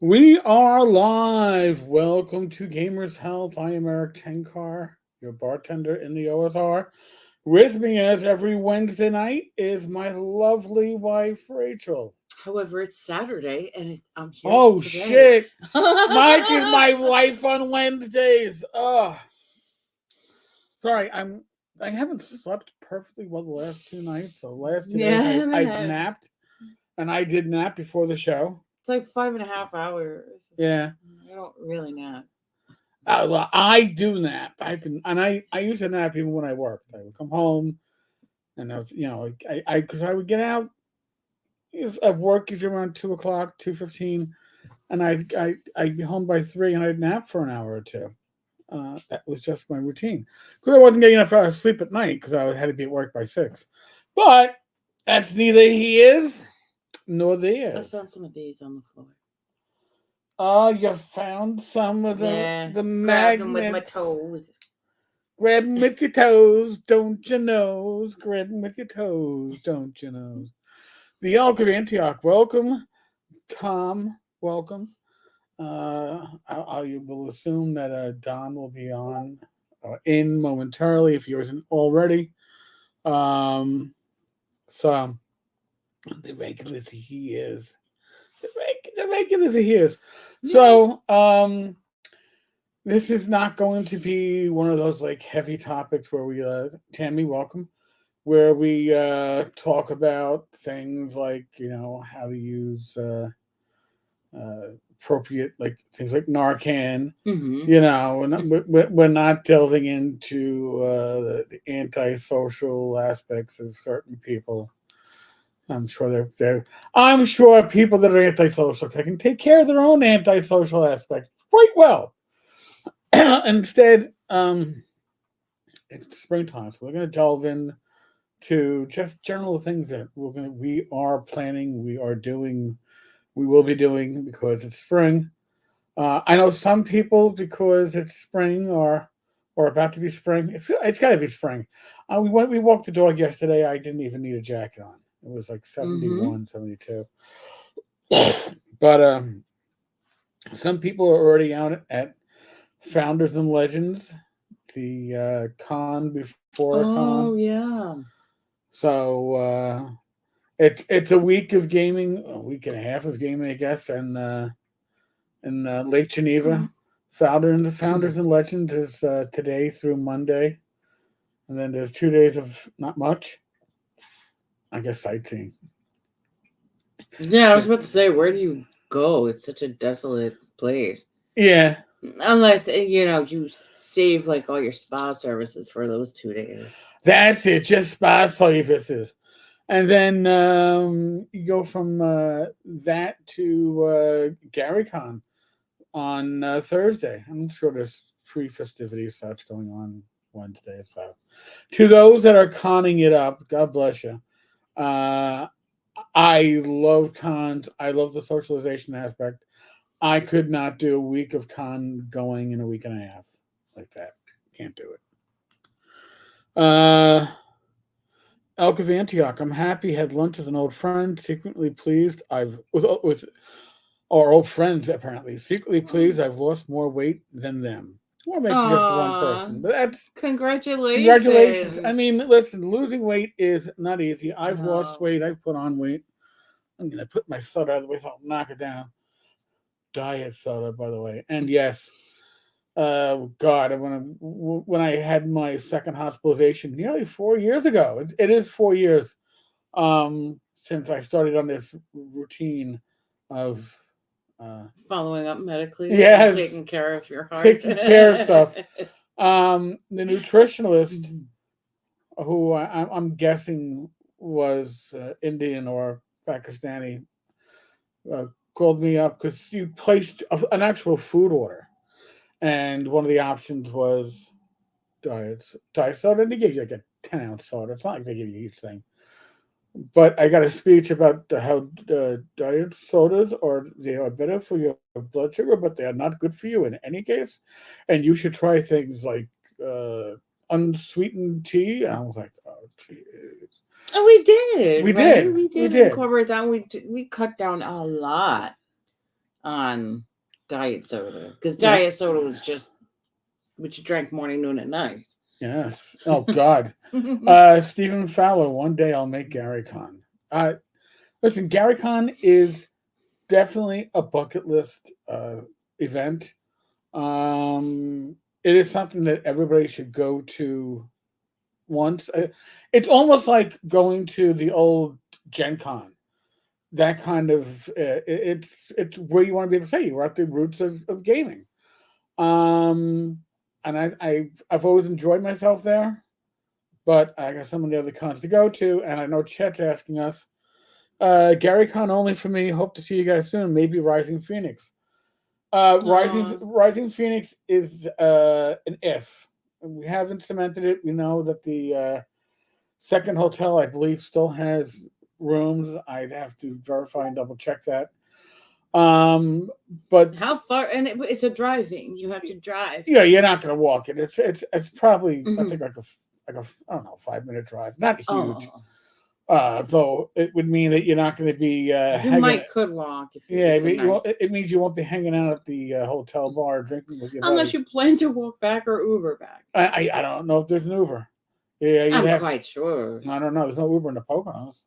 We are live. Welcome to Gamers Health. I am Eric Tenkar, your bartender in the OSR. With me, as every Wednesday night, is my lovely wife, Rachel. However, it's Saturday and I'm here Oh, today. shit. Mike is my wife on Wednesdays. Oh, sorry. I haven't slept perfectly well the last 2 nights. So, last 2 days, Yeah, I haven't I've had. napped, and I did nap before the show. It's like 5.5 hours. Yeah. I don't really nap. Well, I do nap. I used to nap even when I worked. I would come home and because I would get out of work usually around 2 o'clock, 2:15, and I'd be home by 3, and I'd nap for an hour or two. That was just my routine because I wasn't getting enough sleep at night because I had to be at work by 6. But that's neither he is nor they I is. found some of these on the floor. Oh, you found some of Yeah, the grabbed them with my magnets. toes. Grab 'em with your toes, don't you know? Grab 'em with your toes, don't you know? The Elk of Antioch, welcome. Tom, welcome. I will assume that Don will be on in momentarily if he wasn't already. Um, so the regulars he is. The regulars he is. Yeah. So this is not going to be one of those like heavy topics where we Tammy, welcome, where we talk about things like how to use appropriate like things like Narcan. Mm-hmm. We're not delving into the antisocial aspects of certain people. I'm sure I'm sure people that are antisocial can take care of their own antisocial aspects quite well. Instead, it's springtime, so we're going to delve in to just general things that we are planning, we will be doing because it's spring. I know some people because it's spring or about to be spring. It's got to be spring. We walked the dog yesterday. I didn't even need a jacket on. It was like Mm-hmm. 71, 72. But some people are already out at Founders and Legends, the con before con. Oh, yeah. So it's a week of gaming, a week and a half of gaming, I guess, and in Lake Geneva. Founders and Legends is today through Monday, and then there's 2 days of not much. I guess sightseeing. Yeah, I was about to say, where do you go? It's such a desolate place. Yeah, Unless, you save like all your spa services for those 2 days. that's it. Just spa services, and then you go from that to GaryCon on Thursday. I'm sure there's pre-festivities such going on Wednesday. So to those that are conning it up, God bless you. Uh, I love cons. I love the socialization aspect. I could not do a week of con going in a week and a half like that. Can't do it. Elk of Antioch. I'm happy. Had lunch with an old friend. Secretly pleased. I've with our old friends apparently. Secretly pleased. I've lost more weight than them. Or maybe just the one Aw, person. But that's congratulations. I congratulations. mean, listen, losing weight is not easy. I've lost No. weight. I've put on weight. I'm gonna put my soda out of the way so I'll knock it down. Diet soda, by the way. And yes, God, when I had my second hospitalization nearly 4 years ago, it is 4 years since I started on this routine of uh, Following up medically and yes, taking care of your heart. taking care of stuff. The nutritionalist, who I'm guessing was Indian or Pakistani, uh, called me up because you placed an actual food order, and one of the options was diet soda, and they give you like a 10-ounce soda. It's not like they give you a huge thing. But I got a speech about how diet sodas they are better for your blood sugar, but they are not good for you in any case, and you should try things like uh, unsweetened tea. And I was like, oh, jeez. And we did, We right? did, We we did did. incorporate that. We cut down a lot on diet soda because Yeah. diet soda was just what you drank morning, noon, and night. Yes. Oh God. Stephen Fowler. One day I'll make Gary Con. Listen, Gary Con is definitely a bucket list event. It is something that everybody should go to once. It's almost like going to the old Gen Con. That kind of it's where you want to be able to say you were at the roots of gaming. Um, and I've always enjoyed myself there, but I got some of the other cons to go to, and I know Chet's asking us. Gary Con only for me. Hope to see you guys soon. Maybe Rising Phoenix. Rising Phoenix is an if. We haven't cemented it. We know that the second hotel, I believe, still has rooms. I'd have to verify and double check that. But how far? And it's a driving. You have to drive. Yeah, you're not going to walk it. It's probably I Mhm. think like a I don't know 5-minute drive. Not huge. Oh, Though it would mean that you're not going to be hanging. could walk if Yeah, it's but a nice. it means you won't be hanging out at the hotel bar drinking with your Unless buddies. you plan to walk back or Uber back. I don't know if there's an Uber. Yeah, you'd I'm have. quite sure. I don't know. There's no Uber in the Poconos.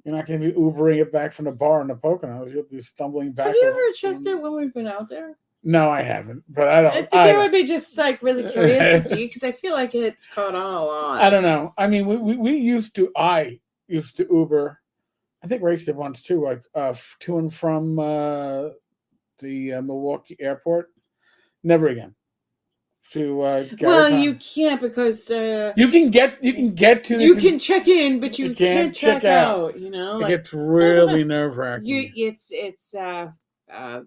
You're not going to be Ubering it back from the bar in the Poconos. You'll be stumbling back. Have you ever checked it when we've been out there? No, I haven't. But I don't. I think it would be just like really curious to see because I feel like it's caught on a lot. I don't know. I mean, we used to. I used to Uber. I think Rach did once too, like to and from the Milwaukee airport. Never again. To well, you can't because you can get to you can check in, but you can't check out. You know, it gets really nerve wracking. It's a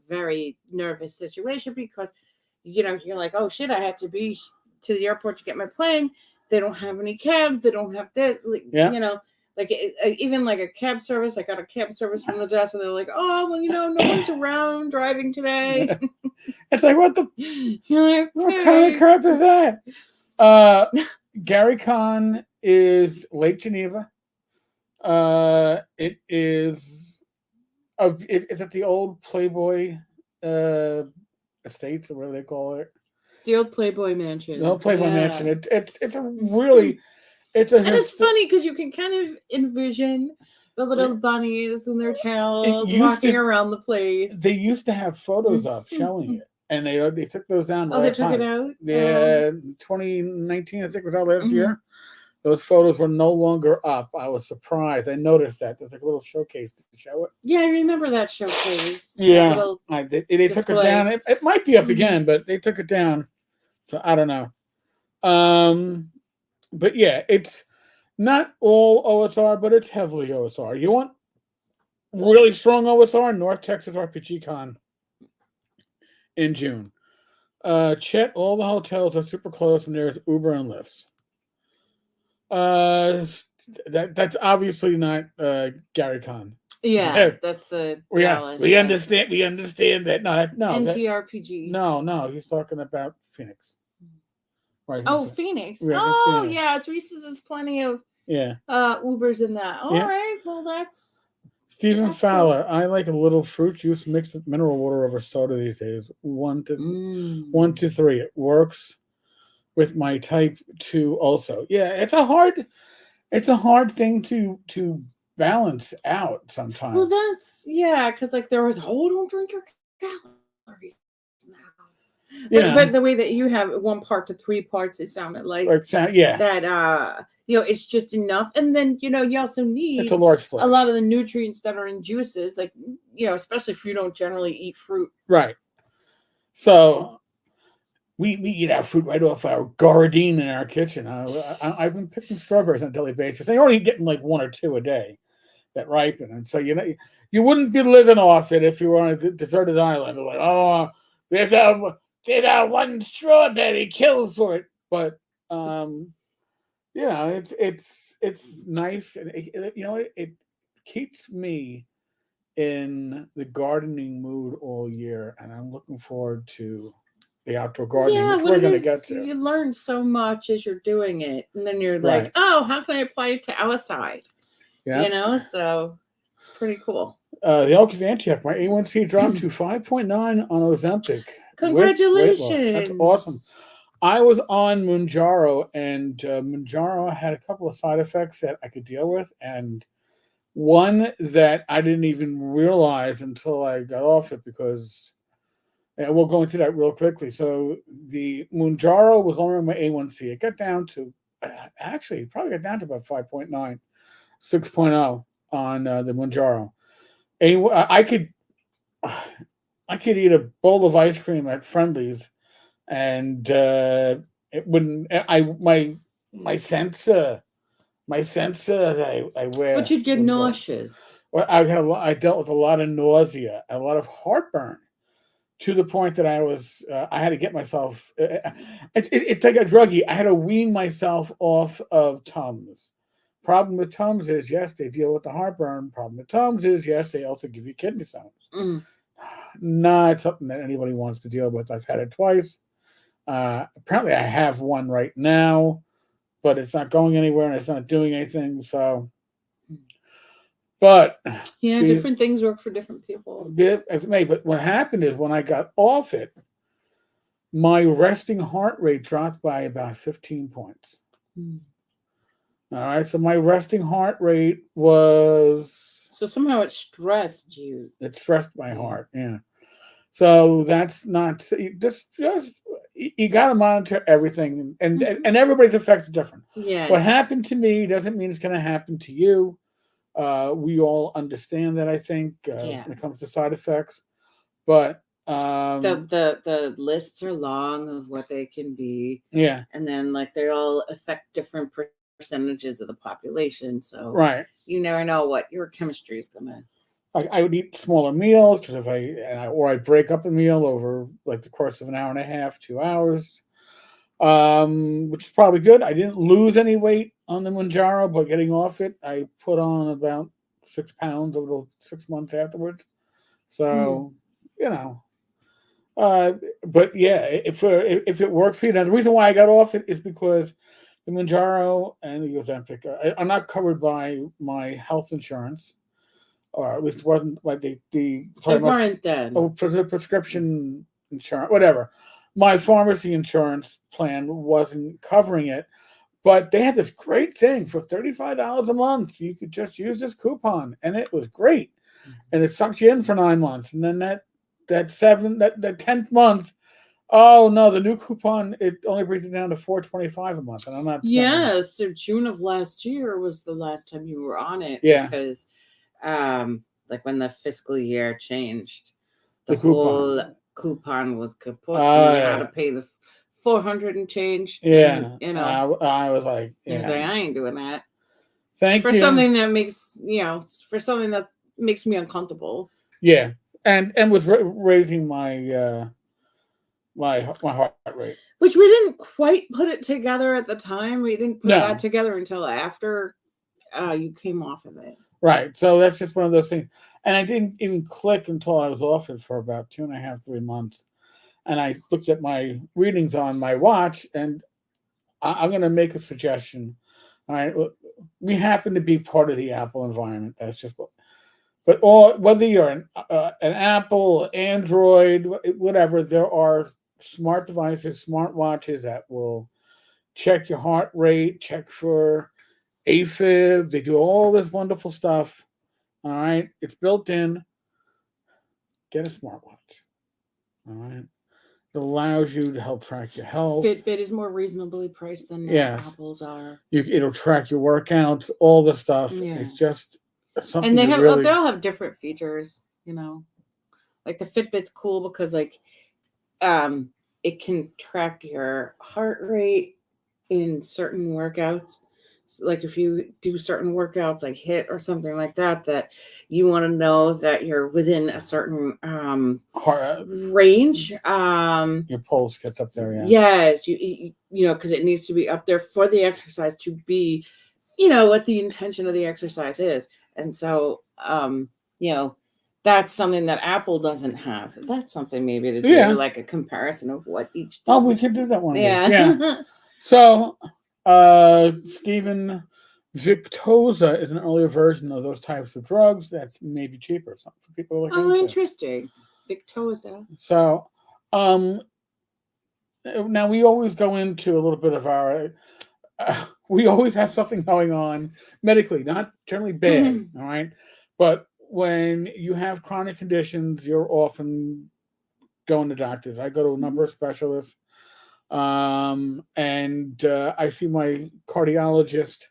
very nervous situation because you're like, oh shit, I have to be to the airport to get my plane. They don't have any cabs. They don't have that. Like even like a cab service. I got a cab service from the desk, and they're like, "Oh, well, no one's around driving today." It's like what kind of crap is that? Gary Con is Lake Geneva. It is. It's at the old Playboy Estates, or whatever they call it. The old Playboy Mansion. The old Playboy Mansion. It's a really. It's funny because you can kind of envision the little bunnies in their tails walking around the place. They used to have photos up showing it, and they took those down. Oh, they took it out? Yeah, 2019, I think was our last year. Those photos were no longer up. I was surprised. I noticed that there's like a little showcase to show it. Yeah, I remember that showcase. Yeah, they took it down. It might be up again, but they took it down. So I don't know. But yeah, it's not all OSR, but it's heavily OSR. You want really strong OSR? North Texas RPG Con in June. Chet, all the hotels are super close, and there's Uber and Lyfts. That's obviously not Gary Con. Yeah, that's the Dallas. We understand. We understand that. No, NTRPG. No, he's talking about Phoenix. Phoenix. Phoenix. Yeah, Reese's is plenty of Ubers in that. All right, well that's Stephen Fowler. Cool. I like a little fruit juice mixed with mineral water over soda these days. 1 to 3. It works with my type 2 also. Yeah, it's a hard thing to balance out sometimes. Well, that's because like there was don't drink your calories now. But the way that you have 1 part to 3 parts, it sounded like that. It's just enough, and then you also need it's a large plate. A lot of the nutrients that are in juices, like especially if you don't generally eat fruit. Right. So we eat our fruit right off our garden in our kitchen. I've been picking strawberries on a daily basis. They're only getting like 1 or 2 a day that ripen, and so you wouldn't be living off it if you were on a deserted island. Like, oh, there's a 1 strawberry kill for it, but it's nice, and it keeps me in the gardening mood all year, and I'm looking forward to the outdoor gardening, which we're going to get to. You learn so much as you're doing it, and then you're like, oh, how can I apply it to outside? Yeah. So it's pretty cool. The Elk of Antioch, my A1C dropped to 5.9 on Ozempic with weight loss. That's awesome. Congratulations. I was on Mounjaro, and Mounjaro had a couple of side effects that I could deal with, and one that I didn't even realize until I got off it because, and we'll go into that real quickly. So the Mounjaro was only my A1C. It got down to, actually, probably got down to about 5.9, 6.0 on the Mounjaro. I could eat a bowl of ice cream at Friendly's, and it wouldn't. My sensor that I wear. But you'd get wouldn't work. nauseous. Well, I dealt with a lot of nausea, a lot of heartburn, to the point that I had to get myself. It's like a druggie. I had to wean myself off of Tums. Problem with Tums is, yes, they deal with the heartburn. Problem with Tums is, yes, they also give you kidney stones. Not something that anybody wants to deal with. I've had it twice. Apparently, I have one right now, but it's not going anywhere and it's not doing anything. So, but yeah, different things work for different people. As it may, but what happened is when I got off it, my resting heart rate dropped by about 15 points. All right, so my resting heart rate was. So somehow it stressed you. It stressed my heart, yeah. So that's not just you got to monitor everything, and everybody's effects are different. Yeah. What happened to me doesn't mean it's going to happen to you. We all understand that, I think, when it comes to side effects, but the lists are long of what they can be. Yeah, and then like they all affect different percentages of the population. So right, you never know what your chemistry is gonna. I would eat smaller meals because I break up a meal over like the course of an hour and a half, 2 hours, which is probably good. I didn't lose any weight on the Mounjaro, but getting off it, I put on about 6 pounds over 6 months afterwards. So, but yeah, if it works for you. Now, the reason why I got off it is because the Mounjaro and the Ozempic are not covered by my health insurance. Or at least it wasn't like they weren't then. For the prescription insurance, whatever. My pharmacy insurance plan wasn't covering it, but they had this great thing for $35 a month. You could just use this coupon, and it was great. And it sucks you in for 9 months, and then that 10th month. Oh no, the new coupon, it only brings it down to $4.25 a month, and I'm not. Yeah, so June of last year was the last time you were on it. Yeah, because like when the fiscal year changed, the whole coupon was kaput. And you had to pay the 400 and change. Yeah, and, I was like, yeah, I ain't doing that. Thank you. For something that makes for something that makes me uncomfortable. Yeah, and was raising my my heart rate, which we didn't quite put it together at the time. We didn't put that together until after you came off of it. Right. So that's just one of those things. And I didn't even click until I was off it for about 2.5, 3 months. And I looked at my readings on my watch, and I'm going to make a suggestion. All right. We happen to be part of the Apple environment. That's just what. But whether you're an Apple, Android, whatever, there are smart devices, smart watches that will check your heart rate, check for AFib. They do all this wonderful stuff. All right. It's built in. Get a smartwatch. All right. It allows you to help track your health. Fitbit is more reasonably priced than Apple's are. It'll track your workouts, all the stuff. Yeah. It's just something. And they'll have different features, like the Fitbit's cool because like it can track your heart rate in certain workouts. So like if you do certain workouts like HIIT or something like that you want to know that you're within a certain range. Your pulse gets up there, Yes, you because it needs to be up there for the exercise to be, what the intention of the exercise is. And so that's something that Apple doesn't have. That's something maybe to do like a comparison of what each does. Oh, we could do that one. Yeah. So Stephen Victoza is an earlier version of those types of drugs that's maybe cheaper. Some people are looking Oh, into. interesting. Victoza. So, now we always go into a little bit of our. We always have something going on medically, not generally bad, all right. But when you have chronic conditions, you're often going to doctors. I go to a number of specialists, and I see my cardiologist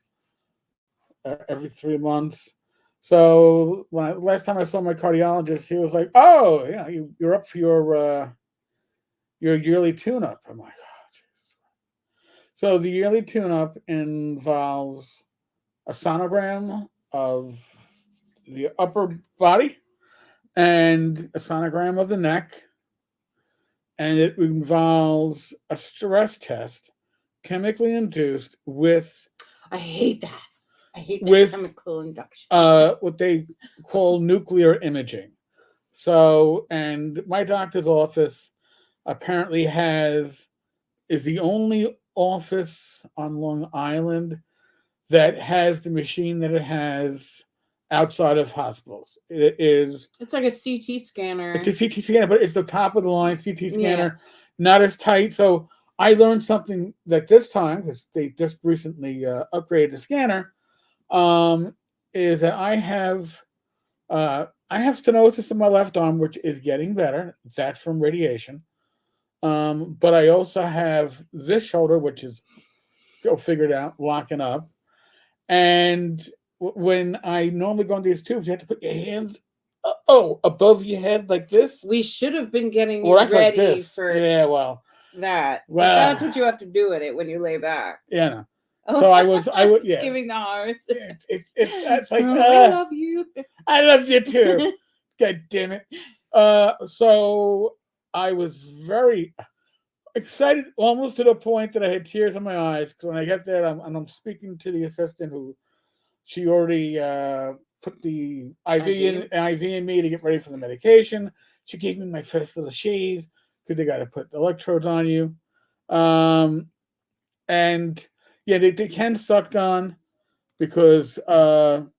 every 3 months. So last time I saw my cardiologist, he was like, "Oh, yeah, you're up for your yearly tune-up." I'm like, "Oh, jeez." So the yearly tune-up involves a sonogram of the upper body and a sonogram of the neck, and it involves a stress test, chemically induced with I hate that. I hate that with chemical induction. what they call nuclear imaging. So, and my doctor's office apparently is the only office on Long Island that has the machine that it has outside of hospitals. It's like a CT scanner. It's a CT scanner, but it's the top of the line CT scanner, not as tight. So I learned something that this time, because they just recently upgraded the scanner, is that I have stenosis in my left arm, which is getting better. That's from radiation. But I also have this shoulder, which is figured out, locking up. And when I normally go on these tubes, you have to put your hands above your head like this. We should have been getting Or that's like ready this. for Yeah, well, that. well, That's what you have to do with it when you lay back. Yeah, no. So I would, It's yeah. giving the hearts. It's like, I love you. I love you too. God damn it. So I was very excited, almost to the point that I had tears in my eyes. Because when I get there, I'm speaking to the assistant who she already put the IV in me to get ready for the medication. She gave me my first little shave because they got to put electrodes on you. And yeah, they can suck on because and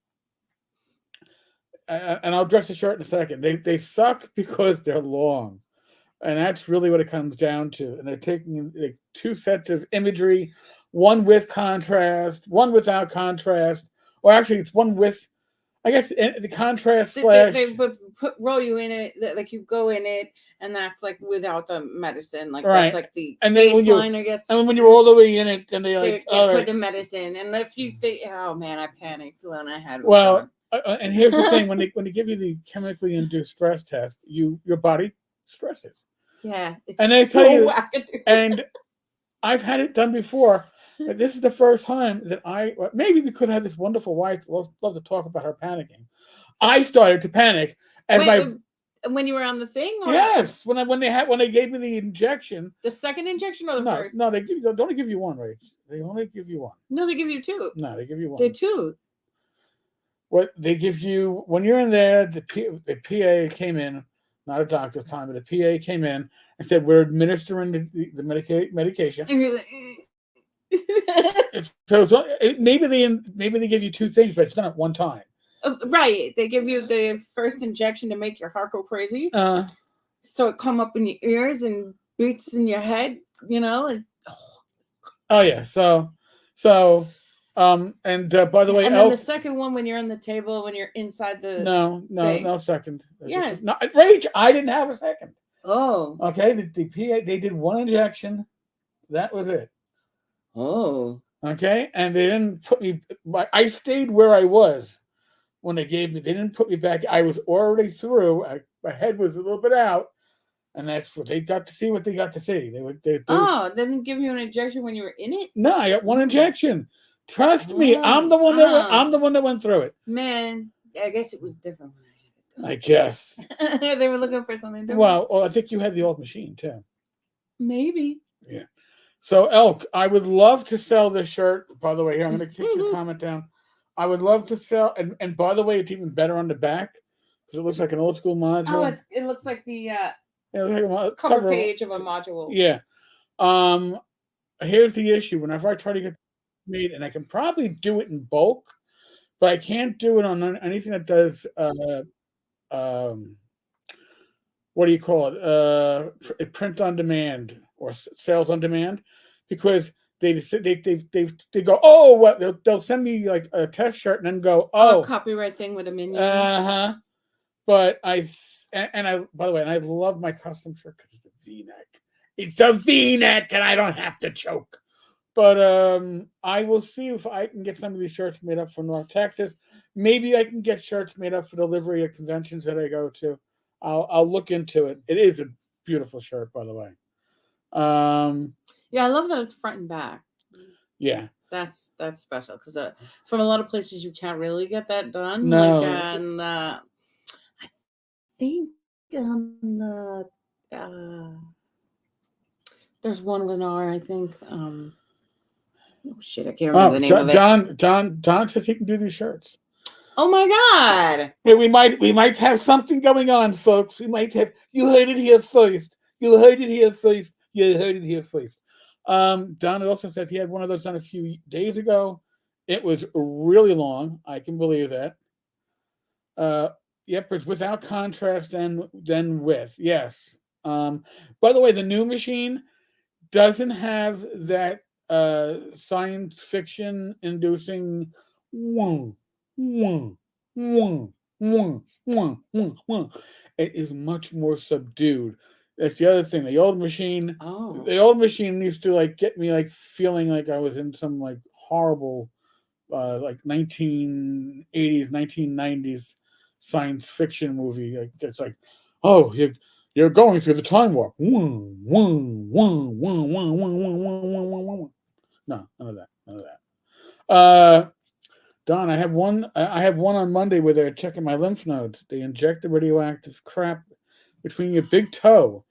I'll address the shirt in a second. They suck because they're long, and that's really what it comes down to. And they're taking like two sets of imagery, one with contrast, one without contrast, or actually it's one with, I guess, the contrast slash. They roll you in it, like you go in it, and that's like without the medicine, like Right. that's like the And then baseline, I guess. And when you're all the way in it, then they put the medicine, and if you think, oh man, I panicked when I had. Well, and here's the thing: when they give you the chemically induced stress test, your body stresses. Yeah, and they tell you, and I've had it done before. This is the first time that maybe because I had this wonderful wife, love to talk about her panicking. I started to panic as when you were on the thing. Or? Yes, when they gave me the injection. The second injection or the first? No, they only give you one, right? They only give you one. No, they give you two. No, they give you one. They two. What they give you when you're in there, the PA came in, not a doctor's time, but the PA came in and said, "We're administering the medication." And you're like, maybe they give you two things, but it's done at one time. Right. They give you the first injection to make your heart go crazy. So it come up in your ears and beats in your head, Like, oh yeah. So and by the way, and then the second one when you're on the table, when you're inside the no second. Yes. No, Rach, I didn't have a second. Oh. Okay. The PA, they did one injection. That was it. Oh. Okay, and they didn't put me. I stayed where I was when they gave me. They didn't put me back. I was already through. My head was a little bit out, and that's what they got to see. What they got to see. They didn't give you an injection when you were in it. No, I got one injection. Trust me, I'm the one that went through it. Man, I guess it was different when I had it done. I guess they were looking for something different. Well, I think you had the old machine too. Maybe. Yeah. So, Elk, I would love to sell this shirt. By the way, here, I'm going to take your comment down. I would love to sell, and by the way, it's even better on the back because it looks like an old school module. Oh, it looks like the like cover page of a module. Yeah. Here's the issue. Whenever I try to get made, and I can probably do it in bulk, but I can't do it on anything that does um, what do you call it? Print on demand or sales on demand, because they go, oh, what they'll send me like a test shirt and then go, A oh, copyright thing with a minion. uh-huh. But I by the way, and I love my custom shirt because it's a V-neck. It's a V-neck, and I don't have to choke. But I will see if I can get some of these shirts made up for North Texas. Maybe I can get shirts made up for delivery at conventions that I go to. I'll look into it. It is a beautiful shirt, by the way. Yeah, I love that it's front and back. Yeah. That's special because from a lot of places you can't really get that done. No. Like I think on the there's one with an R. I think. Oh shit! I can't remember the name of it. Don says he can do these shirts. Oh my god! Hey, we might have something going on, folks. We might have. You heard it here first. You heard it here first. You heard it here first. Don also said he had one of those done a few days ago. It was really long. I can believe that. Yep, it's without contrast and then with. Yes. By the way, the new machine doesn't have that science fiction inducing wong, wong, wong, wong, wong, wong, wong. It is much more subdued. That's the other thing. The old machine used to like get me like feeling like I was in some like horrible like 1980s, 1990s science fiction movie. Like it's like, oh, you're going through the time warp. No, none of that. None of that. Don, I have one. I have one on Monday where they're checking my lymph nodes. They inject the radioactive crap between your big toe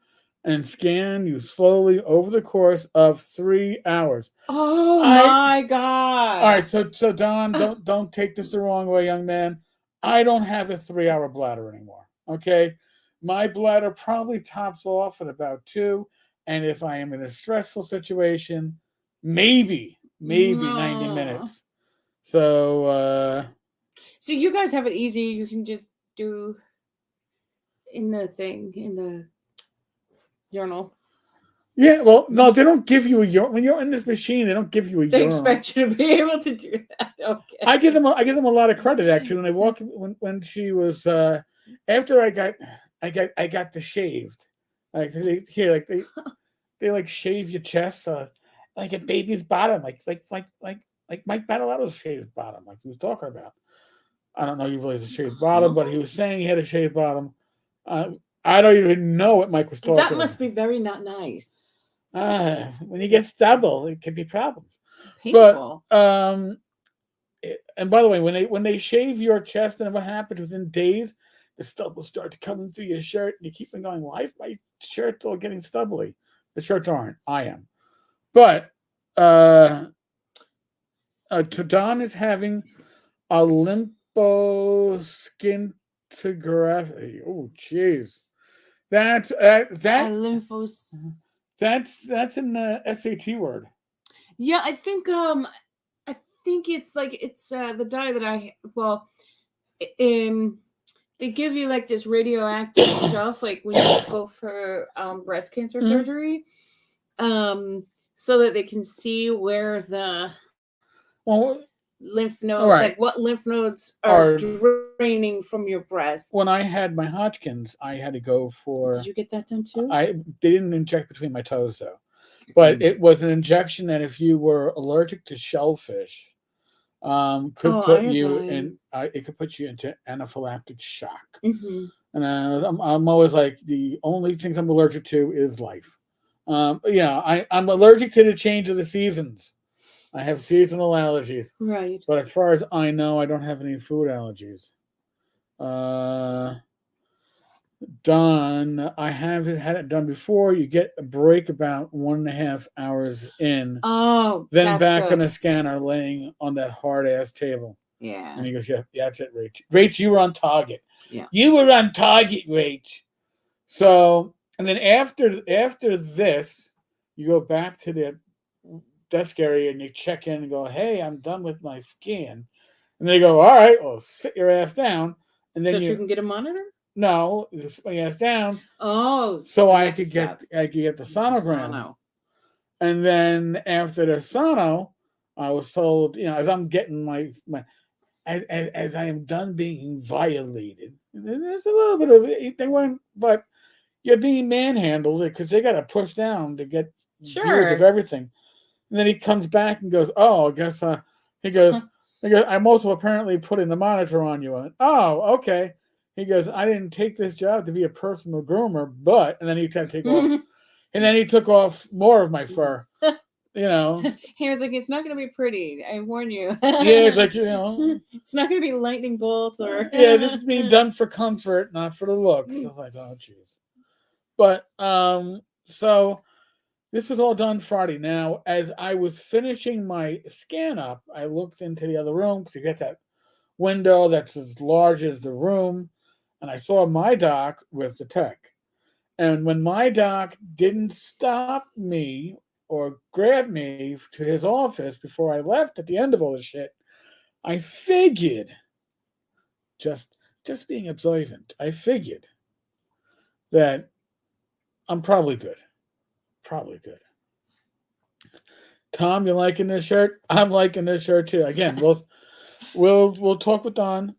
and scan you slowly over the course of 3 hours. Oh my god! All right, so Don, don't take this the wrong way, young man. I don't have a 3-hour bladder anymore. Okay, my bladder probably tops off at about 2, and if I am in a stressful situation, maybe 90 minutes. So you guys have it easy. You can just do in the urinal. Yeah, well, no, they don't give you a urinal. When you're in this machine, they don't give you a They urinal. expect you to be able to do that. Okay. I give them a lot of credit actually when I walk when she was after I got the shaved. Like they like shave your chest like a baby's bottom, like Mike Battilado's shaved bottom, like he was talking about. I don't know if he really has a shaved bottom, but he was saying he had a shaved bottom. I don't even know what Mike was talking about. That must be very not nice. When you get stubble, it can be problems. Painful. But and by the way, when they shave your chest, and what happens within days, the stubble starts coming through your shirt, and you keep on going, why is my shirt's all getting stubbly? The shirts aren't. I am. But Don is having a lymphoscintigraphy. Oh, jeez. That's an SAT word. Yeah, I think it's like it's the dye that they give you like this radioactive stuff like when you go for breast cancer surgery, so that they can see where the lymph node, like what lymph nodes are draining from your breast. When I had my Hodgkin's, I had to go for. Did you get that done too? They didn't inject between my toes though, but it was an injection that if you were allergic to shellfish, could put you in. It could put you into anaphylactic shock. Mm-hmm. And I'm always like, the only things I'm allergic to is life. Yeah, I'm allergic to the change of the seasons. I have seasonal allergies. Right. But as far as I know, I don't have any food allergies. Done. I haven't had it done before. You get a break about 1.5 hours in. Oh, then back on the scanner, laying on that hard ass table. Yeah. And he goes, yeah, that's it, Rach. Rach, you were on target. Yeah. You were on target, Rach. So, and then after this, you go back to the that's scary. And you check in and go, hey, I'm done with my scan. And they go, all right, well, sit your ass down. And then so you can get a monitor. no, you sit my ass down. Oh, So the I next could step. get the sonogram. Sono. And then after the sono, I was told, as I'm getting as I am done being violated, there's a little bit of they weren't, but you're being manhandled because they got to push down to get views of Sure. everything. And then he comes back and goes, "Oh, I guess he goes, I'm also apparently putting the monitor on you." And, oh, okay. He goes, "I didn't take this job to be a personal groomer, but," and then he tried to take off, and then he took off more of my fur. He was like, "It's not going to be pretty. I warn you." Yeah, it's like it's not going to be lightning bolts or. Yeah, this is being done for comfort, not for the looks. I was like, oh, jeez. But so this was all done Friday. Now, as I was finishing my scan up, I looked into the other room because you get that window that's as large as the room, and I saw my doc with the tech. And when my doc didn't stop me or grab me to his office before I left at the end of all this shit, I figured, just being observant, I figured that I'm probably good. Probably good. Tom, you liking this shirt? I'm liking this shirt too. Again, we'll talk with Don,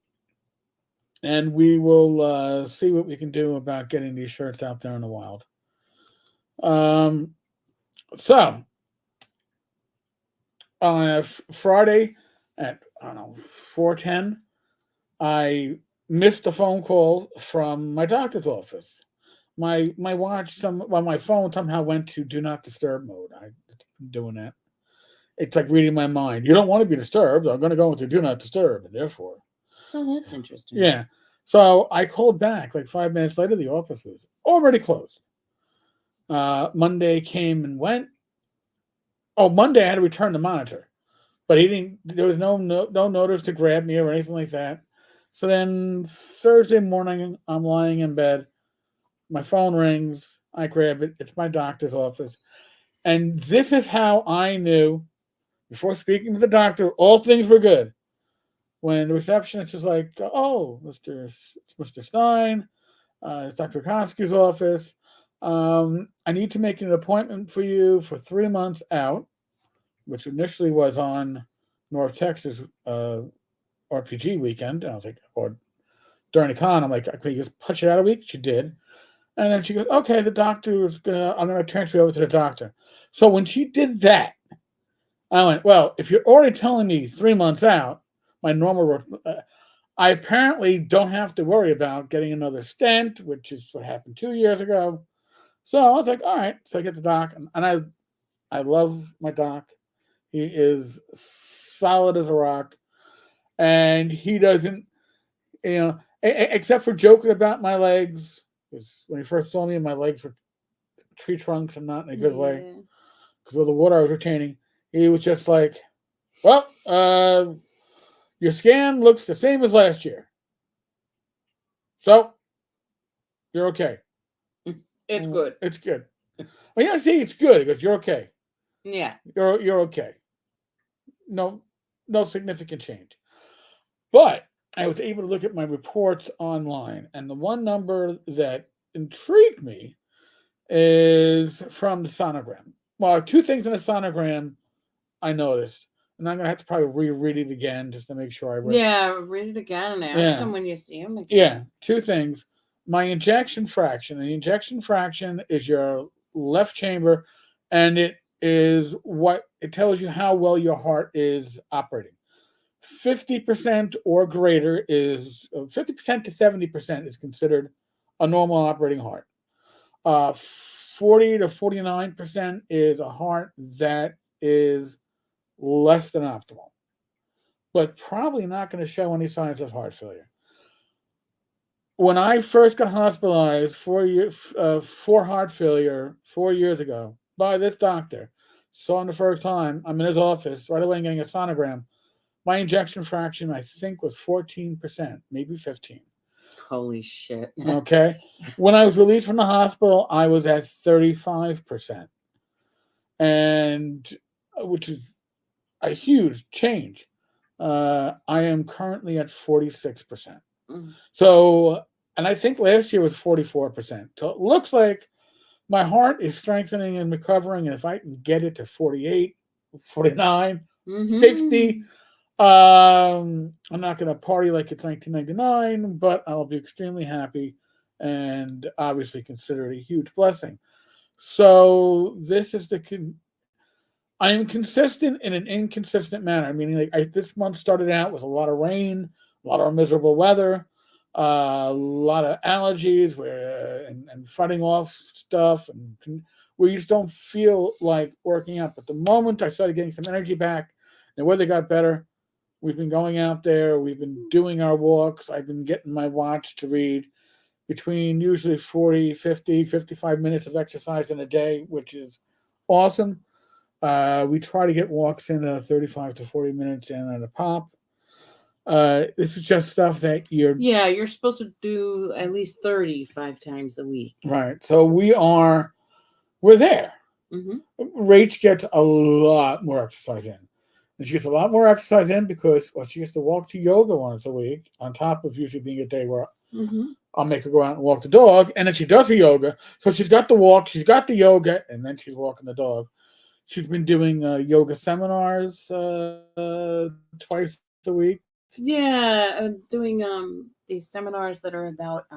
and we will see what we can do about getting these shirts out there in the wild. So on a Friday at 4:10, I missed a phone call from my doctor's office. My watch, my phone somehow went to do not disturb mode. I've been doing that. It's like reading my mind. You don't want to be disturbed. I'm going to go into do not disturb, and therefore. Oh, that's interesting. Yeah. So I called back like 5 minutes later. The office was already closed. Monday came and went. Oh, Monday I had to return the monitor, but he didn't. There was no notice to grab me or anything like that. So then Thursday morning, I'm lying in bed. My phone rings. I grab it. It's my doctor's office. And this is how I knew, before speaking to the doctor, all things were good. When the receptionist was like, "Oh, Mr. Stein, it's Dr. Konsky's office. I need to make an appointment for you for 3 months out," which initially was on North Texas RPG weekend. And I was like, or during the con, I'm like, "Can you just push it out a week?" She did. And then she goes, "Okay, I'm gonna transfer you over to the doctor." So when she did that, I went, "Well, if you're already telling me 3 months out, my normal, I apparently don't have to worry about getting another stent," which is what happened 2 years ago. So I was like, "All right." So I get the doc, and I love my doc. He is solid as a rock, and he doesn't, except for joking about my legs. Because when he first saw me, my legs were tree trunks and not in a good way because of the water I was retaining. He was just like, "Well, your scan looks the same as last year, so you're okay. It's good. It's good." Well, you don't say it's good because you're okay. Yeah, You're okay. No significant change. But I was able to look at my reports online, and the one number that intrigued me is from the sonogram. Well, two things in the sonogram I noticed, and I'm gonna have to probably reread it again just to make sure I read. Yeah, read it again and ask him when you see him again. Yeah, two things. My injection fraction. The injection fraction is your left chamber, and it is what it tells you how well your heart is operating. 50% or greater is 50% to 70% is considered a normal operating heart. 40 to 49% is a heart that is less than optimal, but probably not going to show any signs of heart failure. When I first got hospitalized for heart failure 4 years ago by this doctor, saw him the first time, I'm in his office right away getting a sonogram. My injection fraction, I think, was 14%, maybe 15. Holy shit. Okay. When I was released from the hospital, I was at 35%. And which is a huge change. I am currently at 46%. Mm. So, and I think last year was 44%. So it looks like my heart is strengthening and recovering. And if I can get it to 48, 49, Mm-hmm. 50, I'm not going to party like it's 1999, but I'll be extremely happy and obviously consider it a huge blessing. So this is I am consistent in an inconsistent manner. Meaning, like this month started out with a lot of rain, a lot of miserable weather, a lot of allergies, where and fighting off stuff, and where you just don't feel like working out. But the moment I started getting some energy back, the weather got better. We've been going out there. We've been doing our walks. I've been getting my watch to read between usually 40, 50, 55 minutes of exercise in a day, which is awesome. We try to get walks in 35 to 40 minutes in at a pop. This is just stuff that you're supposed to do at least 35 times a week. Right. So we're there. Mm-hmm. Rach gets a lot more exercise in. And she gets a lot more exercise in because she gets to walk to yoga once a week, on top of usually being a day where I'll make her go out and walk the dog. And then she does her yoga. So she's got the walk, she's got the yoga, and then she's walking the dog. She's been doing yoga seminars twice a week. Yeah, I'm doing these seminars that are about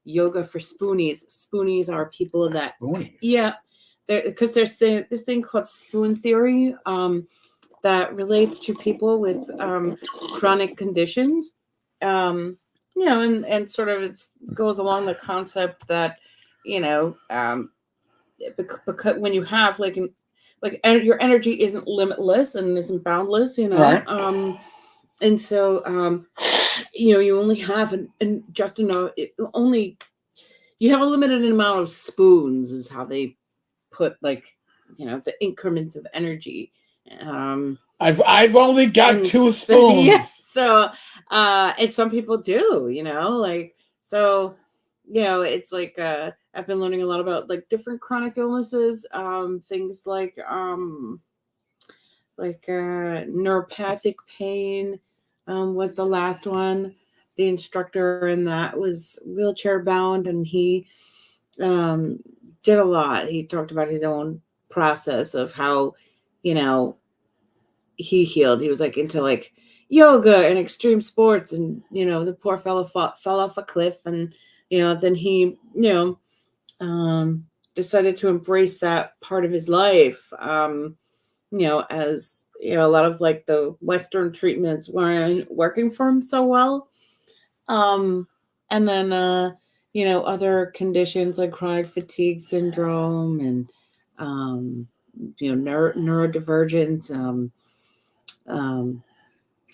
yoga for spoonies. Spoonies are people that Spoonies. Yeah, because there's this thing called spoon theory that relates to people with chronic conditions. And sort of it goes along the concept that because when you have your energy isn't limitless and isn't boundless, Right. And so you only have just enough. You have a limited amount of spoons, is how they put the increments of energy. I've only got 2 spoons. Yeah, so and some people do, so it's like I've been learning a lot about different chronic illnesses, things like neuropathic pain was the last one. The instructor in that was wheelchair bound, and he did a lot. He talked about his own process of how he healed. He was into yoga and extreme sports, and the poor fellow fell off a cliff, and then he decided to embrace that part of his life, as a lot of the Western treatments weren't working for him so well, and then other conditions like chronic fatigue syndrome and neurodivergence,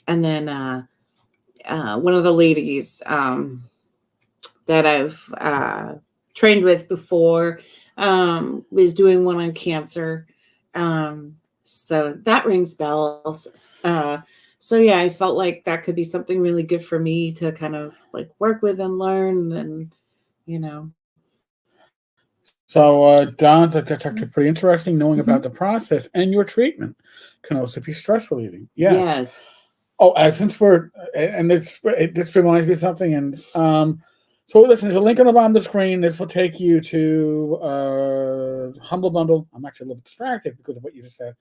and then one of the ladies that I've trained with before was doing one on cancer. So that rings bells. So yeah, I felt like that could be something really good for me to kind of work with and learn, and So, Don, that's actually pretty interesting. Knowing about the process and your treatment can also be stress relieving. Yes. Oh, since this reminds me of something, and so listen, there's a link on the bottom of the screen. This will take you to Humble Bundle. I'm actually a little distracted because of what you just said.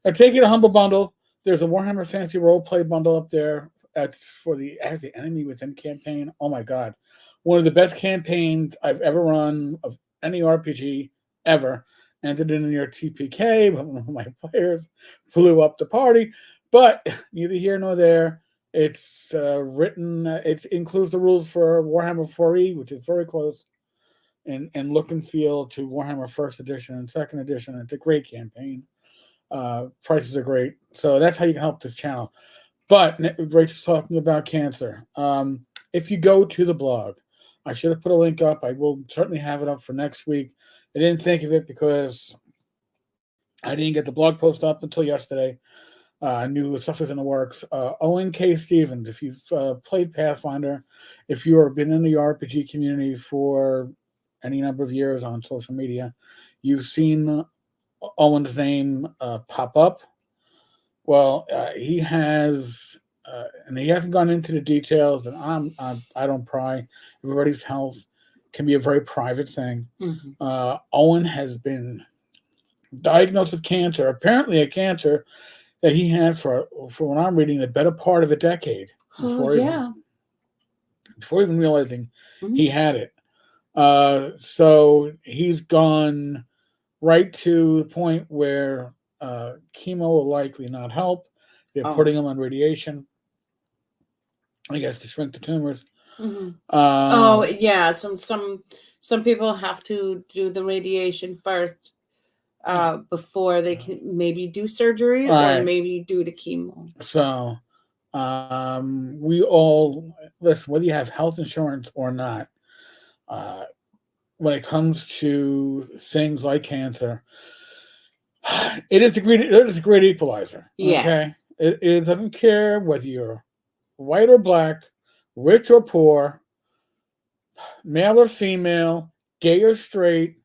I'll take you to Humble Bundle. There's a Warhammer Fantasy Roleplay bundle up there. That's for the Enemy Within campaign. Oh my God. One of the best campaigns I've ever run of any RPG ever. Ended in your TPK, but one of my players blew up the party. But neither here nor there. It's written, it includes the rules for Warhammer 4E, which is very close in look and feel to Warhammer 1st Edition and 2nd Edition. It's a great campaign. Prices are great. So that's how you can help this channel. But Rachel's talking about cancer. If you go to the blog, I should have put a link up. I will certainly have it up for next week. I didn't think of it because I didn't get the blog post up until yesterday. I knew stuff was in the works. Owen K. Stevens, if you've played Pathfinder, if you have been in the RPG community for any number of years on social media, you've seen Owen's name pop up. Well, he has, and he hasn't gone into the details. And I don't pry. Everybody's health can be a very private thing. Mm-hmm. Owen has been diagnosed with cancer, apparently a cancer that he had for what I'm reading, the better part of a decade Oh, yeah. before even realizing Mm-hmm. he had it. So he's gone right to the point where chemo will likely not help. They're putting him on radiation, I guess, to shrink the tumors. Mm-hmm. Oh, yeah. Some people have to do the radiation first before they can maybe do surgery or maybe do the chemo. So we all listen, whether you have health insurance or not. When it comes to things like cancer, it is a great equalizer. Yes. Okay, it doesn't care whether you're white or black, rich or poor, male or female, gay or straight.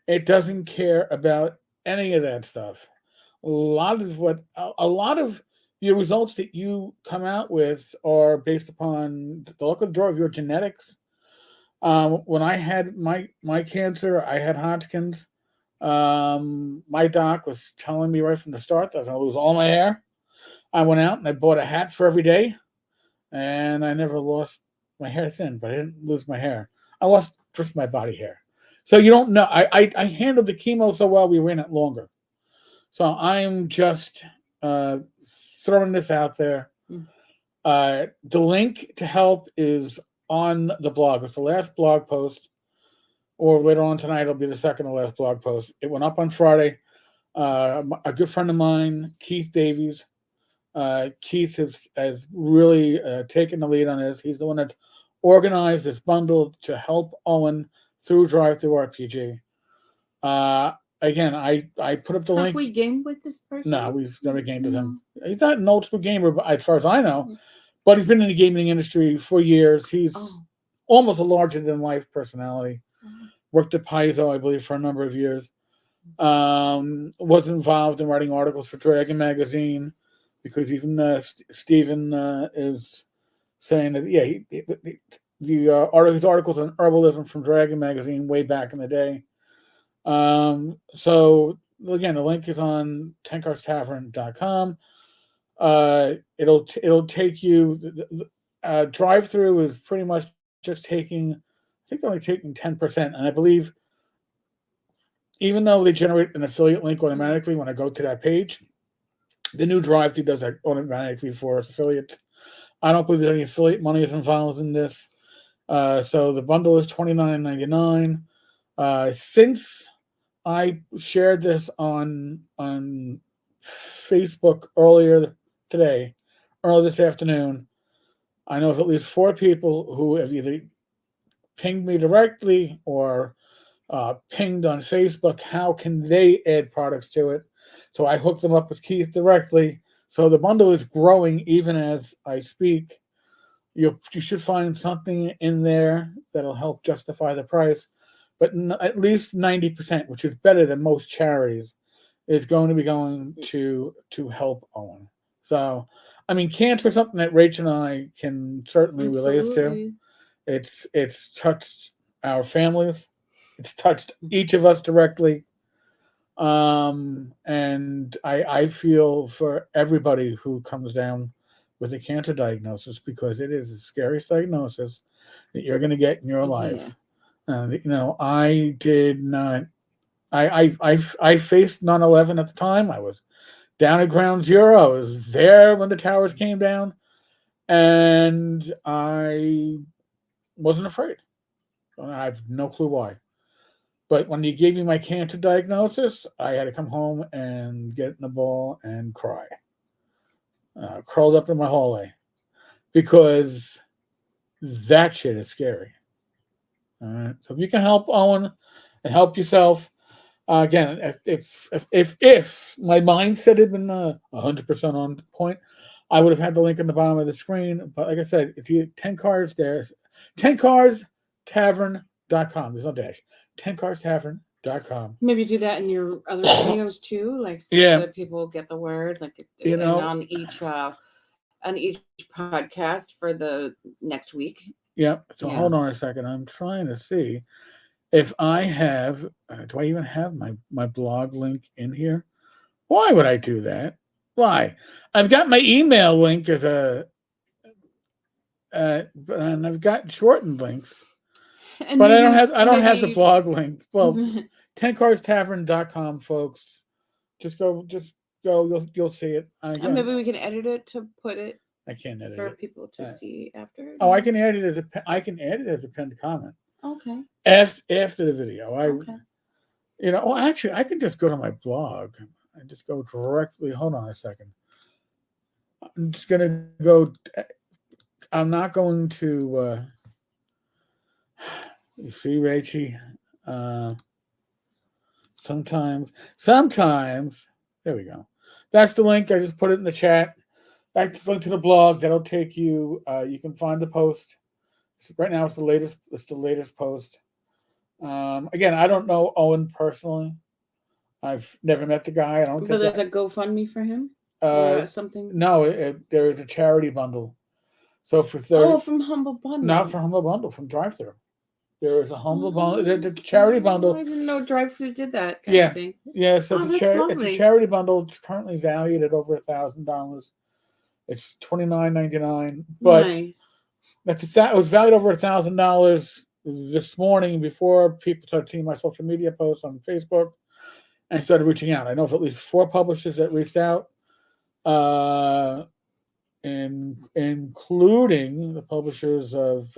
It doesn't care about any of that stuff. A lot of your results that you come out with are based upon the luck of the draw of your genetics. When I had my cancer, I had Hodgkin's. My doc was telling me right from the start that I was going to lose all my hair. I went out and I bought a hat for every day, and I never lost my hair thin, but I didn't lose my hair. I lost just my body hair. So you don't know. I handled the chemo so well, we ran it longer. So I'm just throwing this out there. The link to help is on the blog. It's the last blog post, or later on tonight, it'll be the second to last blog post. It went up on Friday. A good friend of mine, Keith Davies. Keith has really taken the lead on this. He's the one that organized this bundle to help Owen through Drive Through RPG. Again, I put up the link. Have we gamed with this person? No, we've never gamed with him. He's not an old school gamer, as far as I know, but he's been in the gaming industry for years. He's almost a larger than life personality. Worked at Paizo, I believe, for a number of years. Was involved in writing articles for Dragon Magazine, because even Stephen is saying that his articles on herbalism from Dragon Magazine way back in the day. So again, the link is on tenkarstavern.com. It'll take you. Drive through is pretty much just taking. I think they're only taking 10%, and I believe, even though they generate an affiliate link automatically when I go to that page, the new drive through does that automatically for us affiliates. I don't believe there's any affiliate money is involved in this. So the bundle is $29.99. Since I shared this on Facebook earlier this afternoon, I know of at least 4 people who have either pinged me directly or pinged on Facebook. How can they add products to it? So I hooked them up with Keith directly. So the bundle is growing even as I speak. You should find something in there that'll help justify the price. But at least 90%, which is better than most charities, is going to be going to help Owen. So, I mean, cancer is something that Rach and I can certainly relate to. It's touched our families. It's touched each of us directly. And I feel for everybody who comes down with a cancer diagnosis, because it is the scariest diagnosis that you're going to get in your life. And I did not. I faced 9/11 at the time. I was down at ground zero. I was there when the towers came down, and I wasn't afraid. I have no clue why. But when he gave me my cancer diagnosis, I had to come home and get in the ball and cry. Curled up in my hallway, because that shit is scary. All right. So if you can help Owen and help yourself, again, if my mindset had been 100% on point, I would have had the link in the bottom of the screen. But like I said, if you 10 cars there, 10carstavern.com. There's no dash. 10carstavern.com. Maybe do that in your other videos too, like Yeah. that people get the word, like You know, and on each podcast for the next week. yeah. So Yeah. hold on a second. I'm trying to see if I have. Do I even have my blog link in here? Why would I do that? Why? I've got my email link as a, and I've got shortened links, And but maybe I don't have the maybe blog link. Well, 10cardstavern.com, folks. Just go. You'll see it. and maybe we can edit it to put it I can't edit for it. people to see after. Oh, I can add it as a pinned comment. Okay. After the video. Okay. Well, actually, I can just go to my blog. I just go directly. Hold on a second. I'm just gonna go. I'm not going to. You see, Rachie. Sometimes. There we go. That's the link. I just put it in the chat. That's the link to the blog. That'll take you. You can find the post. Right now, it's the latest. It's the latest post. Again, I don't know Owen personally. I've never met the guy. I don't. But there's a GoFundMe for him or something. No, there is a charity bundle. So for 30. From Humble Bundle. Not from Humble Bundle. From Drive-Thru. There is a Humble Bundle. The charity bundle. I didn't know Drive-Thru did that. Kind of thing. Yeah. So it's a charity bundle. It's currently valued at over $1,000. It's $29.99. But nice. It was valued over $1,000 this morning before people started seeing my social media posts on Facebook and started reaching out. I know of at least 4 publishers that reached out, including the publishers of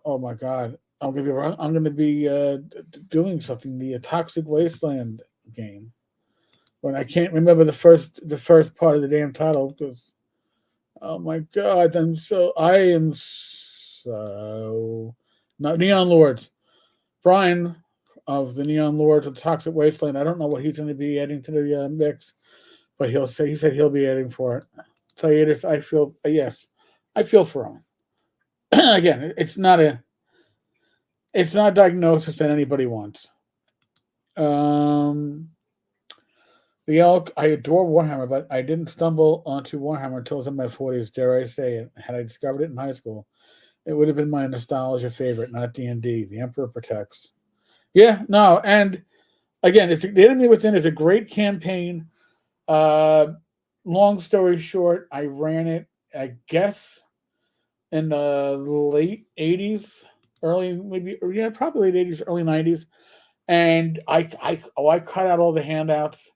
oh my God, I'm going to be doing something, the Toxic Wasteland game. But I can't remember the first part of the damn title because, oh my God, I am so not Neon Lords. Brian of the Neon Lords of the Toxic Wasteland. I don't know what he's going to be adding to the mix, but he said he'll be adding for it. Tell you this, I feel for him. Again, it's not a diagnosis that anybody wants. The Elk, I adore Warhammer, but I didn't stumble onto Warhammer until I was in my 40s, dare I say it. Had I discovered it in high school, it would have been my nostalgia favorite, not D&D. The Emperor Protects. Yeah, no, and again, The Enemy Within is a great campaign. Long story short, I ran it, I guess, in the late 80s, probably late 80s, early 90s. And I cut out all the handouts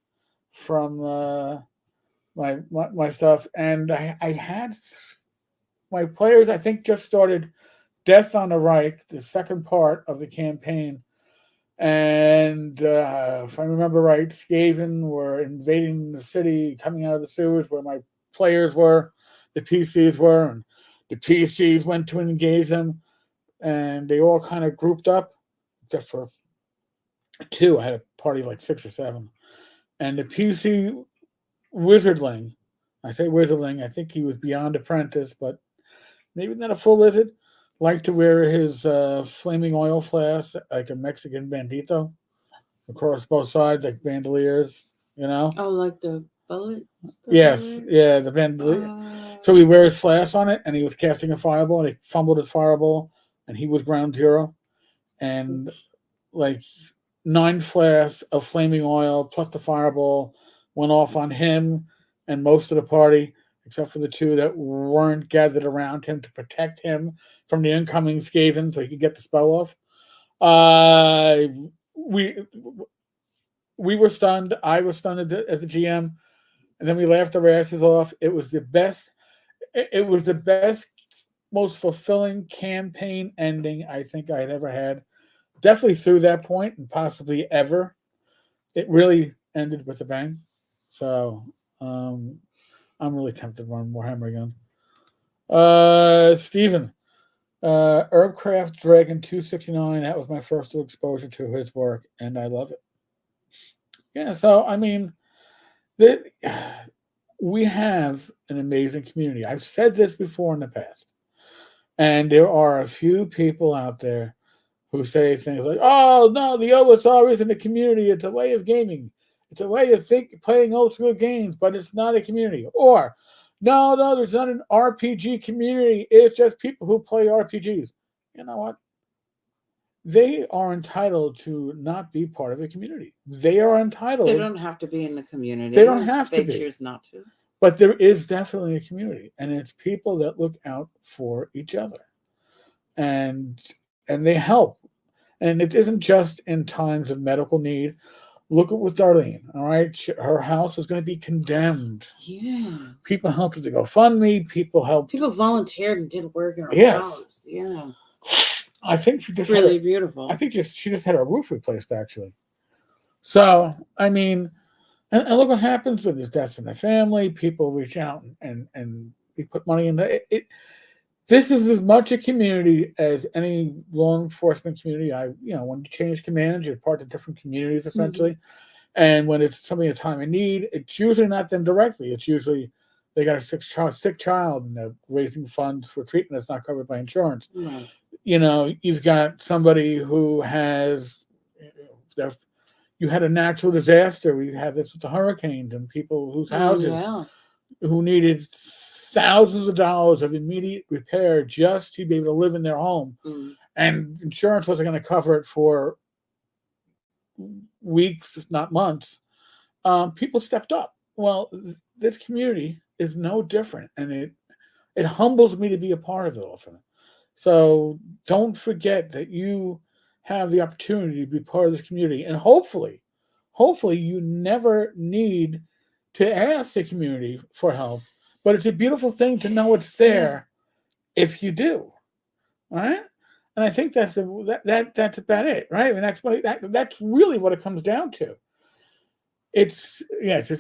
from my stuff, and I had my players, I think, just started Death on the Reich, the second part of the campaign. And if I remember right, Skaven were invading the city, coming out of the sewers where my players were, the PCs were, and the PCs went to engage them, and they all kind of grouped up, except for 2. I had a party like 6 or 7. And the PC wizardling, I say wizardling, I think he was beyond apprentice, but maybe not a full wizard, liked to wear his flaming oil flask like a Mexican bandito across both sides, like bandoliers, Oh, like the bullets? Yes, yeah, the bandolier. So he wears his flask on it, and he was casting a fireball, and he fumbled his fireball, and he was ground zero. And like 9 flasks of flaming oil plus the fireball went off on him and most of the party, except for the 2 that weren't gathered around him to protect him from the incoming Skaven so he could get the spell off. We were stunned. I was stunned as the GM, and then we laughed our asses off. It was the best. It was the best, most fulfilling campaign ending I think I had ever had. Definitely through that point, and possibly ever. It really ended with a bang. So I'm really tempted to run Warhammer again. Stephen, Herbcraft Dragon 269. That was my first exposure to his work, and I love it. Yeah, so I mean, we have an amazing community. I've said this before in the past, and there are a few people out there who say things like, "Oh no, the OSR isn't a community; it's a way of gaming. It's a way of playing old school games, but it's not a community." Or, "No, no, there's not an RPG community. It's just people who play RPGs." You know what? They are entitled to not be part of a community. They are entitled. They don't have to be in the community. They don't have to they be. choose not to. But there is definitely a community, and it's people that look out for each other, and they help. And it isn't just in times of medical need. Look at with Darlene. All right, her house was going to be condemned. Yeah. People helped with the GoFundMe. People helped. People volunteered and did work in her Yes. house. Yeah. I think she just really beautiful. I think she just had her roof replaced actually. So I mean, and look what happens when there's deaths in the family. People reach out and we put money into it. This is as much a community as any law enforcement community. When you change commands, you're part of different communities essentially. Mm-hmm. And when it's something a time of need, it's usually not them directly. It's usually they got a sick child and they're raising funds for treatment that's not covered by insurance. Right. You've got somebody who has, you had a natural disaster. We had this with the hurricanes and people whose houses who needed thousands of dollars of immediate repair just to be able to live in their home. Mm. And insurance wasn't going to cover it for weeks, if not months. People stepped up. Well, this community is no different. And it humbles me to be a part of it often. So don't forget that you have the opportunity to be part of this community. And hopefully you never need to ask the community for help. But it's a beautiful thing to know it's there if you do. All right? And I think that's about it, right? I mean, that's really what it comes down to. It's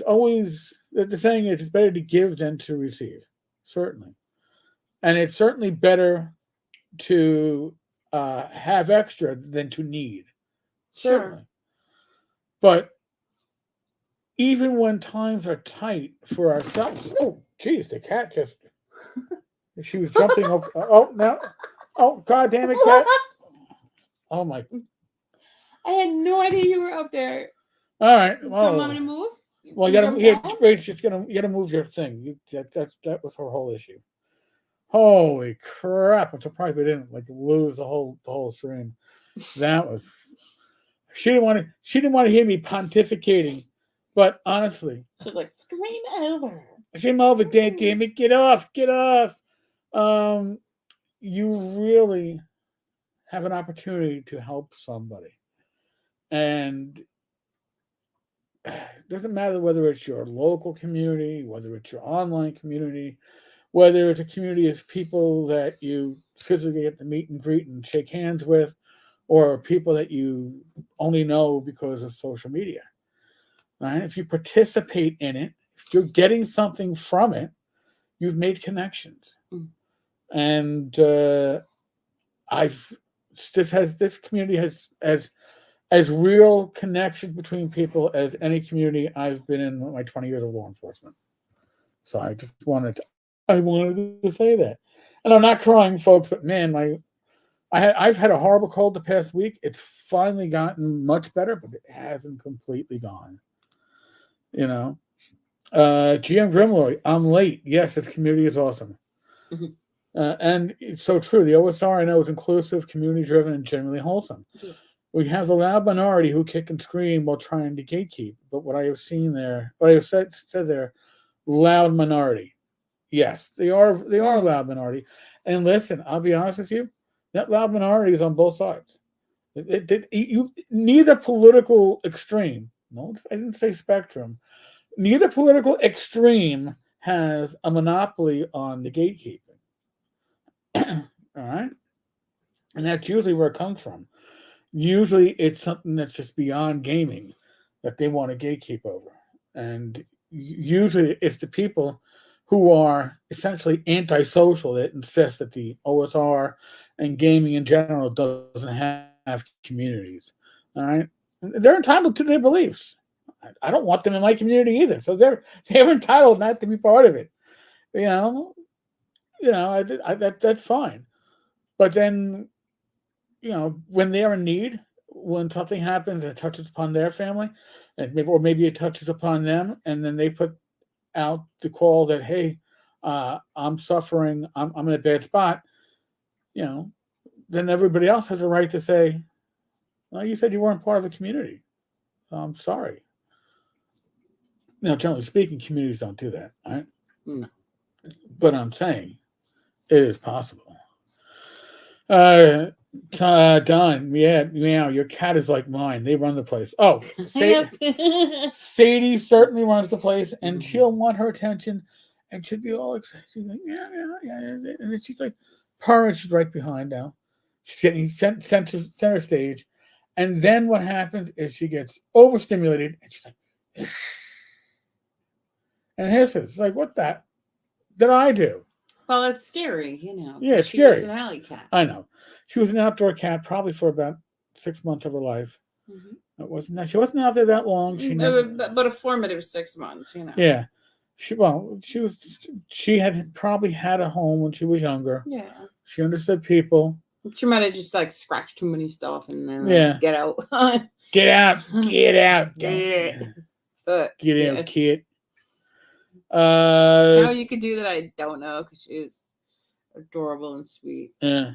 always, the saying is it's better to give than to receive, certainly. And it's certainly better to have extra than to need, certainly. Sure. But even when times are tight for ourselves, oh, geez, the cat just, she was jumping over. Oh, no. Oh, God damn it, cat. Oh, my. I had no idea you were up there. All right. Well, you want me to move? Well, you gotta move your thing. That was her whole issue. Holy crap! I'm surprised we didn't lose the whole stream. That was. She didn't want to hear me pontificating, but honestly, she's like, "Stream over, damn it, get off. You really have an opportunity to help somebody, and it doesn't matter whether it's your local community, whether it's your online community, whether it's a community of people that you physically get to meet and greet and shake hands with, or people that you only know because of social media. Right? If you participate in it, if you're getting something from it, you've made connections. Mm. And this community has as real connections between people as any community I've been in my 20 years of law enforcement. So I just wanted to say that. And I'm not crying, folks, but man, I've had a horrible cold the past week. It's finally gotten much better, but it hasn't completely gone. GM Grimloy, I'm late. Yes, this community is awesome. Mm-hmm. And it's so true. The OSR, I know, is inclusive, community-driven, and generally wholesome. Yeah. We have the loud minority who kick and scream while trying to gatekeep. But what I have seen there, what I have said there, loud minority. Yes, they are a loud minority. And listen, I'll be honest with you, that loud minority is on both sides. Neither political extreme, no, I didn't say spectrum, neither political extreme has a monopoly on the gatekeeping. All right? And that's usually where it comes from. Usually it's something that's just beyond gaming that they want to gatekeep over. And usually it's the people who are essentially antisocial that insist that the OSR and gaming in general doesn't have communities. All right? They're entitled to their beliefs. I don't want them in my community either. So they're entitled not to be part of it. That's fine. But then, when they're in need, when something happens and it touches upon their family, and maybe it touches upon them, and then they put out the call that, hey, I'm suffering, I'm in a bad spot, then everybody else has a right to say, well, you said you weren't part of a community. So I'm sorry. Now, generally speaking, communities don't do that, right? No. But I'm saying it is possible. Don, meow, your cat is like mine. They run the place. Oh, Sadie certainly runs the place, and she'll want her attention, and she'll be all excited. She's like, yeah, and then she's like, purring. She's right behind now. She's getting center stage, and then what happens is she gets overstimulated, and she's like, and hisses. It's like, what that did I do? Well, it's scary, Yeah, it's she scary. was an alley cat. I know. She was an outdoor cat probably for about 6 months of her life. Mm-hmm. She wasn't out there that long. But a formative 6 months, Yeah. She had probably had a home when she was younger. Yeah. She understood people. She might have just like scratched too many stuff and then get out. Get out. Get out. Get out, kid. How you could do that, I don't know, because she's adorable and sweet. Yeah.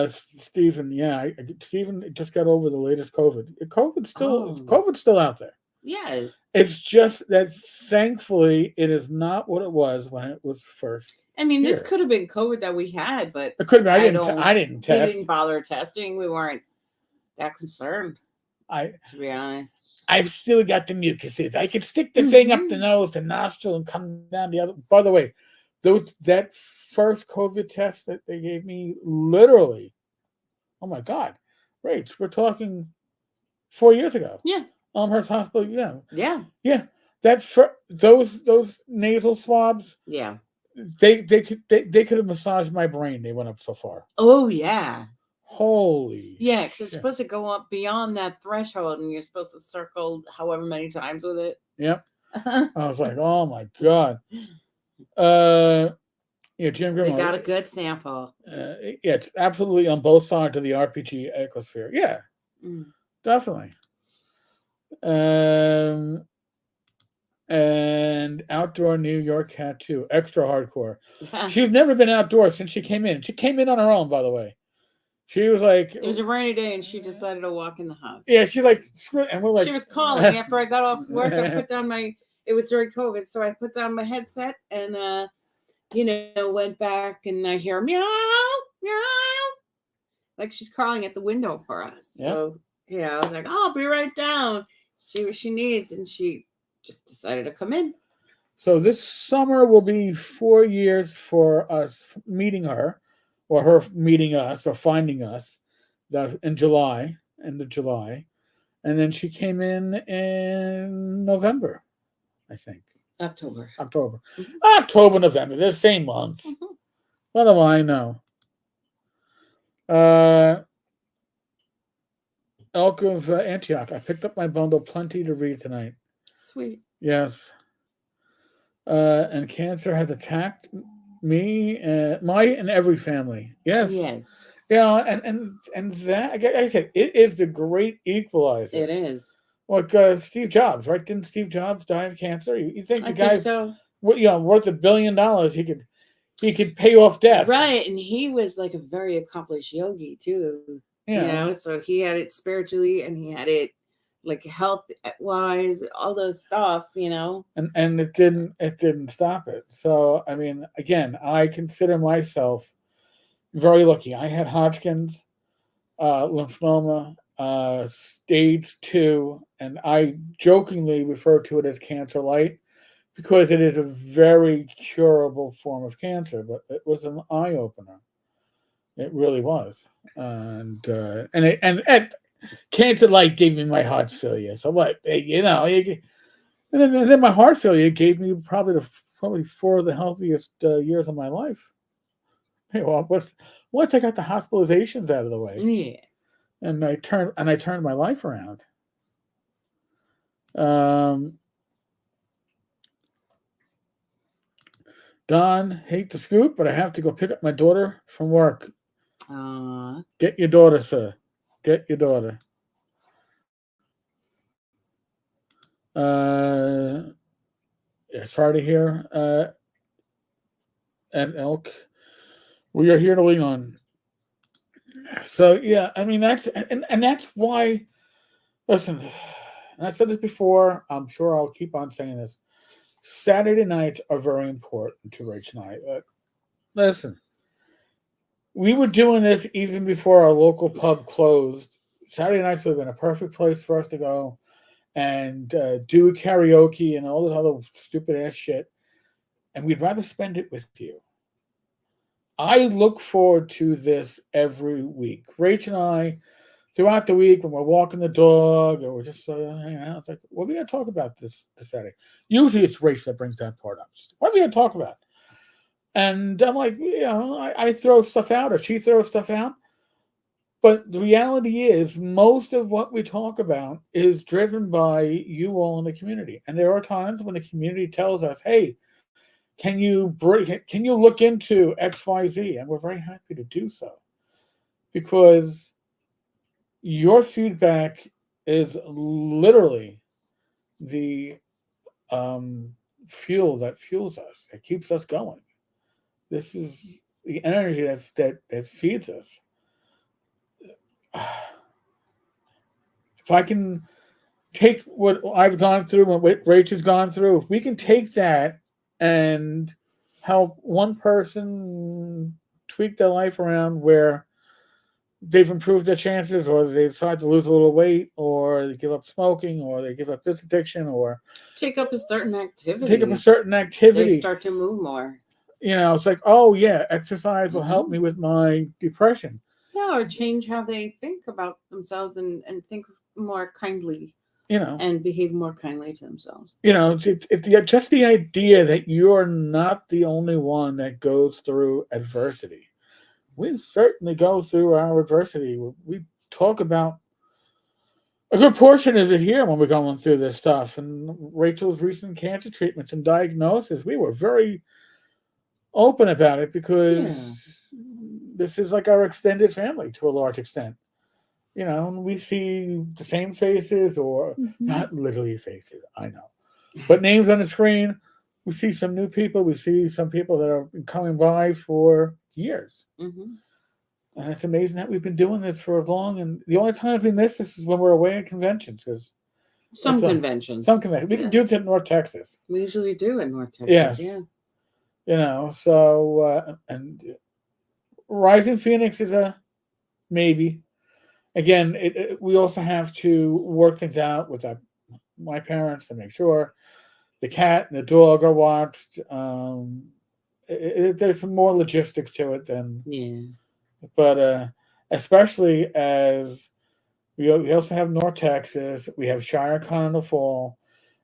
Stephen, Stephen just got over the latest COVID. COVID's still out there. Yes. It's just that thankfully it is not what it was when it was first. I mean, this could have been COVID that we had, but it could have been. I didn't test. We didn't bother testing. We weren't that concerned. To be honest, I've still got the mucuses. I could stick the thing up the nose, the nostril, and come down the other. By the way, that first COVID test that they gave me, literally, oh my God, Rach, we're talking 4 years ago. Yeah. Elmhurst Hospital. Yeah. Those nasal swabs. Yeah. They could have massaged my brain. They went up so far. Oh yeah. Holy. Yeah, because it's supposed to go up beyond that threshold, and you're supposed to circle however many times with it. Yep. I was like, oh my God. Jim Grimmer. They got a good sample. It's absolutely on both sides of the RPG ecosphere. Yeah, definitely. And outdoor New York cat too, extra hardcore. She's never been outdoors since she came in. She came in on her own, by the way. She was like, it was a rainy day, and she decided to walk in the house. Yeah, she's like, screw it. And we're like, she was calling after I got off work. I put down it was during COVID, so I put down my headset and went back, and I hear meow, meow, like she's crawling at the window for us. So I was like, I'll be right down, see what she needs, and she just decided to come in. So this summer will be 4 years for us meeting her, or her meeting us, or finding us, in July, end of July, and then she came in November, I think. October. Mm-hmm. October, November, they're the same month. Mm-hmm. What do I know? Elk of Antioch. I picked up my bundle, plenty to read tonight. Sweet. Yes. And cancer has attacked me, my and every family. Yes. And that, like I said, it is the great equalizer. It is. Like Steve Jobs, right? Didn't Steve Jobs die of cancer? You think the guy's so. Worth $1 billion? He could pay off debt, right? And he was like a very accomplished yogi too. So he had it spiritually, and he had it like health wise, all those stuff, And it didn't stop it. So I mean, again, I consider myself very lucky. I had Hodgkin's lymphoma, stage 2, and I jokingly refer to it as cancer light because it is a very curable form of cancer. But it was an eye opener. It really was, and cancer light gave me my heart failure. So what, and then my heart failure gave me probably 4 of the healthiest years of my life. Well, once I got the hospitalizations out of the way, and I turned my life around. Don, hate the scoop, but I have to go pick up my daughter from work. Get your daughter, sir. Get your daughter. It's Friday here at Elk. We are here to lean on. So yeah, I mean and that's why. Listen, and I said this before. I'm sure I'll keep on saying this. Saturday nights are very important to Rach and I. Listen, we were doing this even before our local pub closed. Saturday nights would have been a perfect place for us to go and do karaoke and all this other stupid ass shit. And we'd rather spend it with you. I look forward to this every week. Rach and I, throughout the week, when we're walking the dog or we're just hanging out, it's like, what are we going to talk about this Saturday? Usually it's Rach that brings that part up. What are we going to talk about? And I'm like, I throw stuff out or she throws stuff out. But the reality is, most of what we talk about is driven by you all in the community. And there are times when the community tells us, hey, can you look into XYZ? And we're very happy to do so. Because your feedback is literally the fuel that fuels us. It keeps us going. This is the energy that feeds us. If I can take what I've gone through, what Rach has gone through, if we can take that and help one person tweak their life around where they've improved their chances, or they've tried to lose a little weight, or they give up smoking, or they give up this addiction, or take up a certain activity. They start to move more. It's like, oh yeah, exercise will help me with my depression. Yeah, or change how they think about themselves and think more kindly. And behave more kindly to themselves. Just the idea that you're not the only one that goes through adversity. We certainly go through our adversity. We talk about a good portion of it here when we're going through this stuff. And Rachel's recent cancer treatments and diagnosis, we were very open about it because this is like our extended family to a large extent. We see the same faces, or not literally faces, I know, but names on the screen. We see some new people. We see some people that are coming by for years. And it's amazing that we've been doing this for long. And the only times we miss this is when we're away at conventions. Because some conventions. We can do it in North Texas. We usually do in North Texas, So, and Rising Phoenix is a maybe. Again, we also have to work things out with my parents to make sure the cat and the dog are watched. There's some more logistics to it than but especially as we also have North Texas, we have ShireCon in the fall,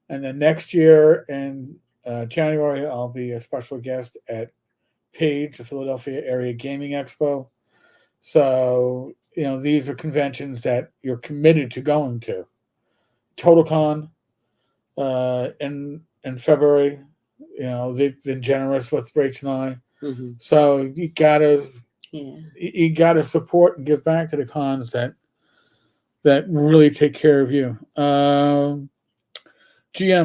and then next year in January I'll be a special guest at PAGE, the Philadelphia Area Gaming Expo. So these are conventions that you're committed to going to. TotalCon in February. They've been generous with Rach and I. So you gotta support and give back to the cons that really take care of you. GM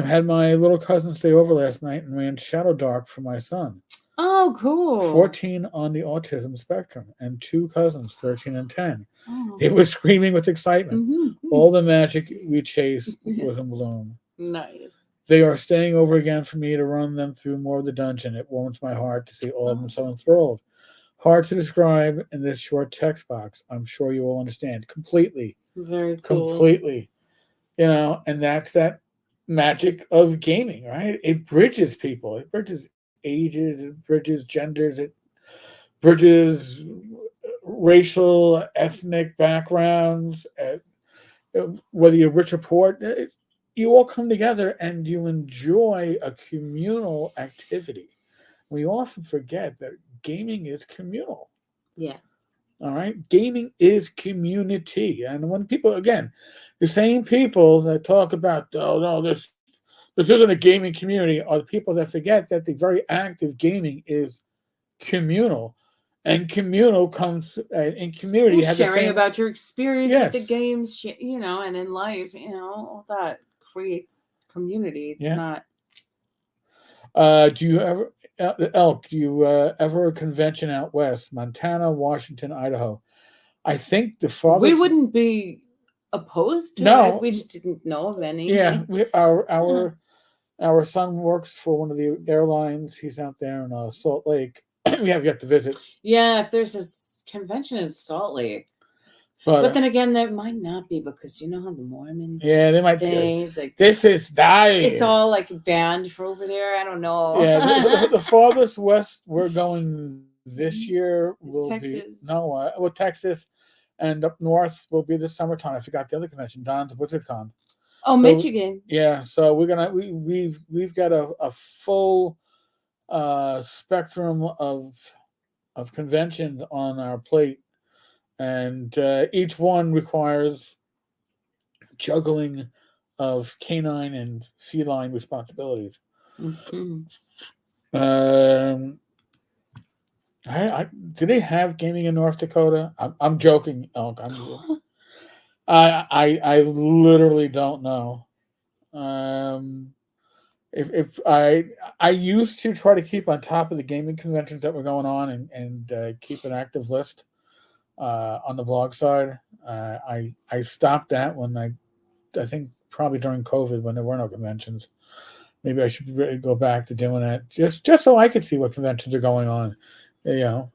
had my little cousin stay over last night and ran Shadow Dark for my son. Oh, cool. 14 on the autism spectrum, and 2 cousins, 13 and 10. They were screaming with excitement. All the magic we chased was in bloom. Nice. They are staying over again for me to run them through more of the dungeon. It warms my heart to see all of them so enthralled. Hard to describe in this short text box. I'm sure you all understand. Completely. Very cool. Completely. And that's that magic of gaming, right? It bridges people. It bridges ages. It bridges genders. It bridges racial, ethnic backgrounds. Whether you're rich or poor, you all come together and you enjoy a communal activity. We often forget that gaming is communal. Yes. All right. Gaming is community. And when people, again, the same people that talk about, oh no, this isn't a gaming community, are the people that forget that the very act of gaming is communal. And communal comes in community has sharing the same. about your experience with the Yes. games, and in life, all that creates community. It's Yeah. not. Do you ever Elk? Do you ever a convention out west, Montana, Washington, Idaho? I think the We farthest. wouldn't be opposed to it. No. We just didn't know of any. Yeah, our son works for one of the airlines. He's out there in Salt Lake. We have yet to visit, Yeah, if there's a convention in Salt Lake. but But then again, there might not be because you know how the Mormon yeah, they might. things like This is dying. it's all like banned for over there. I don't know. Yeah, the farthest west we're going this year will Texas. be Texas, and up north will be the summertime. I forgot the other convention, Don's WizardCon. Oh, So, Michigan. Yeah, so we've got a full spectrum of conventions on our plate, and each one requires juggling of canine and feline responsibilities. Mm-hmm. Do they have gaming in North Dakota? I'm joking, Elk. I literally don't know. If I used to try to keep on top of the gaming conventions that were going on and keep an active list on the blog side. I stopped that when I think probably during COVID when there were no conventions. Maybe I should really go back to doing that just so I could see what conventions are going on. Yeah,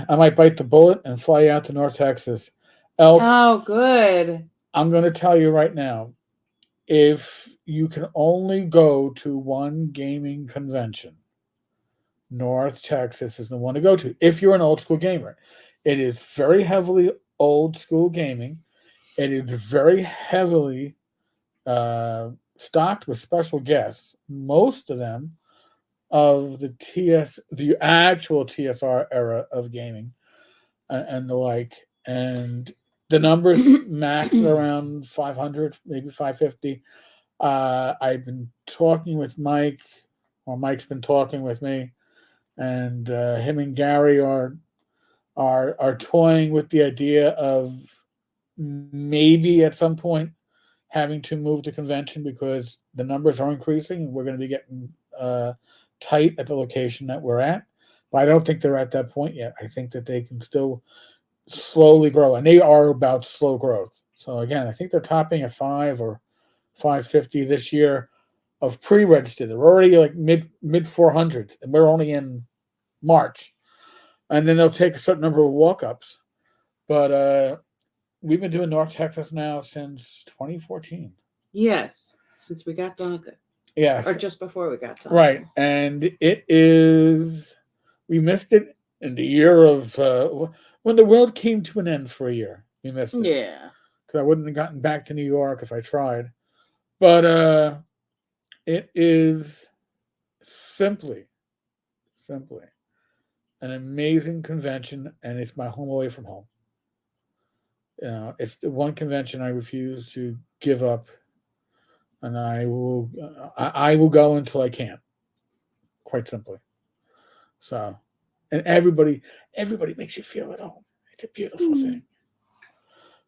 I might bite the bullet and fly out to North Texas. Elk. Oh, good. I'm going to tell you right now, if you can only go to one gaming convention, North Texas is the one to go to. If you're an old school gamer, it is very heavily old school gaming. It is very heavily stocked with special guests. Most of them of the actual TSR era of gaming and the like, and the numbers max around 500, maybe 550. I've been talking with Mike, or Mike's been talking with me, and him and Gary are toying with the idea of maybe at some point having to move the convention because the numbers are increasing and we're going to be getting tight at the location that we're at. But I don't think they're at that point yet. I think that they can still slowly grow, and they are about slow growth. So again, I think they're topping at 5 or 550 this year of pre-registered. They're already like mid 400s, and we're only in March. And then they'll take a certain number of walk-ups. But we've been doing North Texas now since 2014. Yes, since we got Donka. Yes. Or just before we got Donka. Right. And we missed it in the year of, when the world came to an end for a year. We missed it. Yeah. Because I wouldn't have gotten back to New York if I tried. But it is simply an amazing convention, and it's my home away from home. It's the one convention I refuse to give up, and I will go until I can't. Quite simply. So, and everybody makes you feel at home. It's a beautiful thing.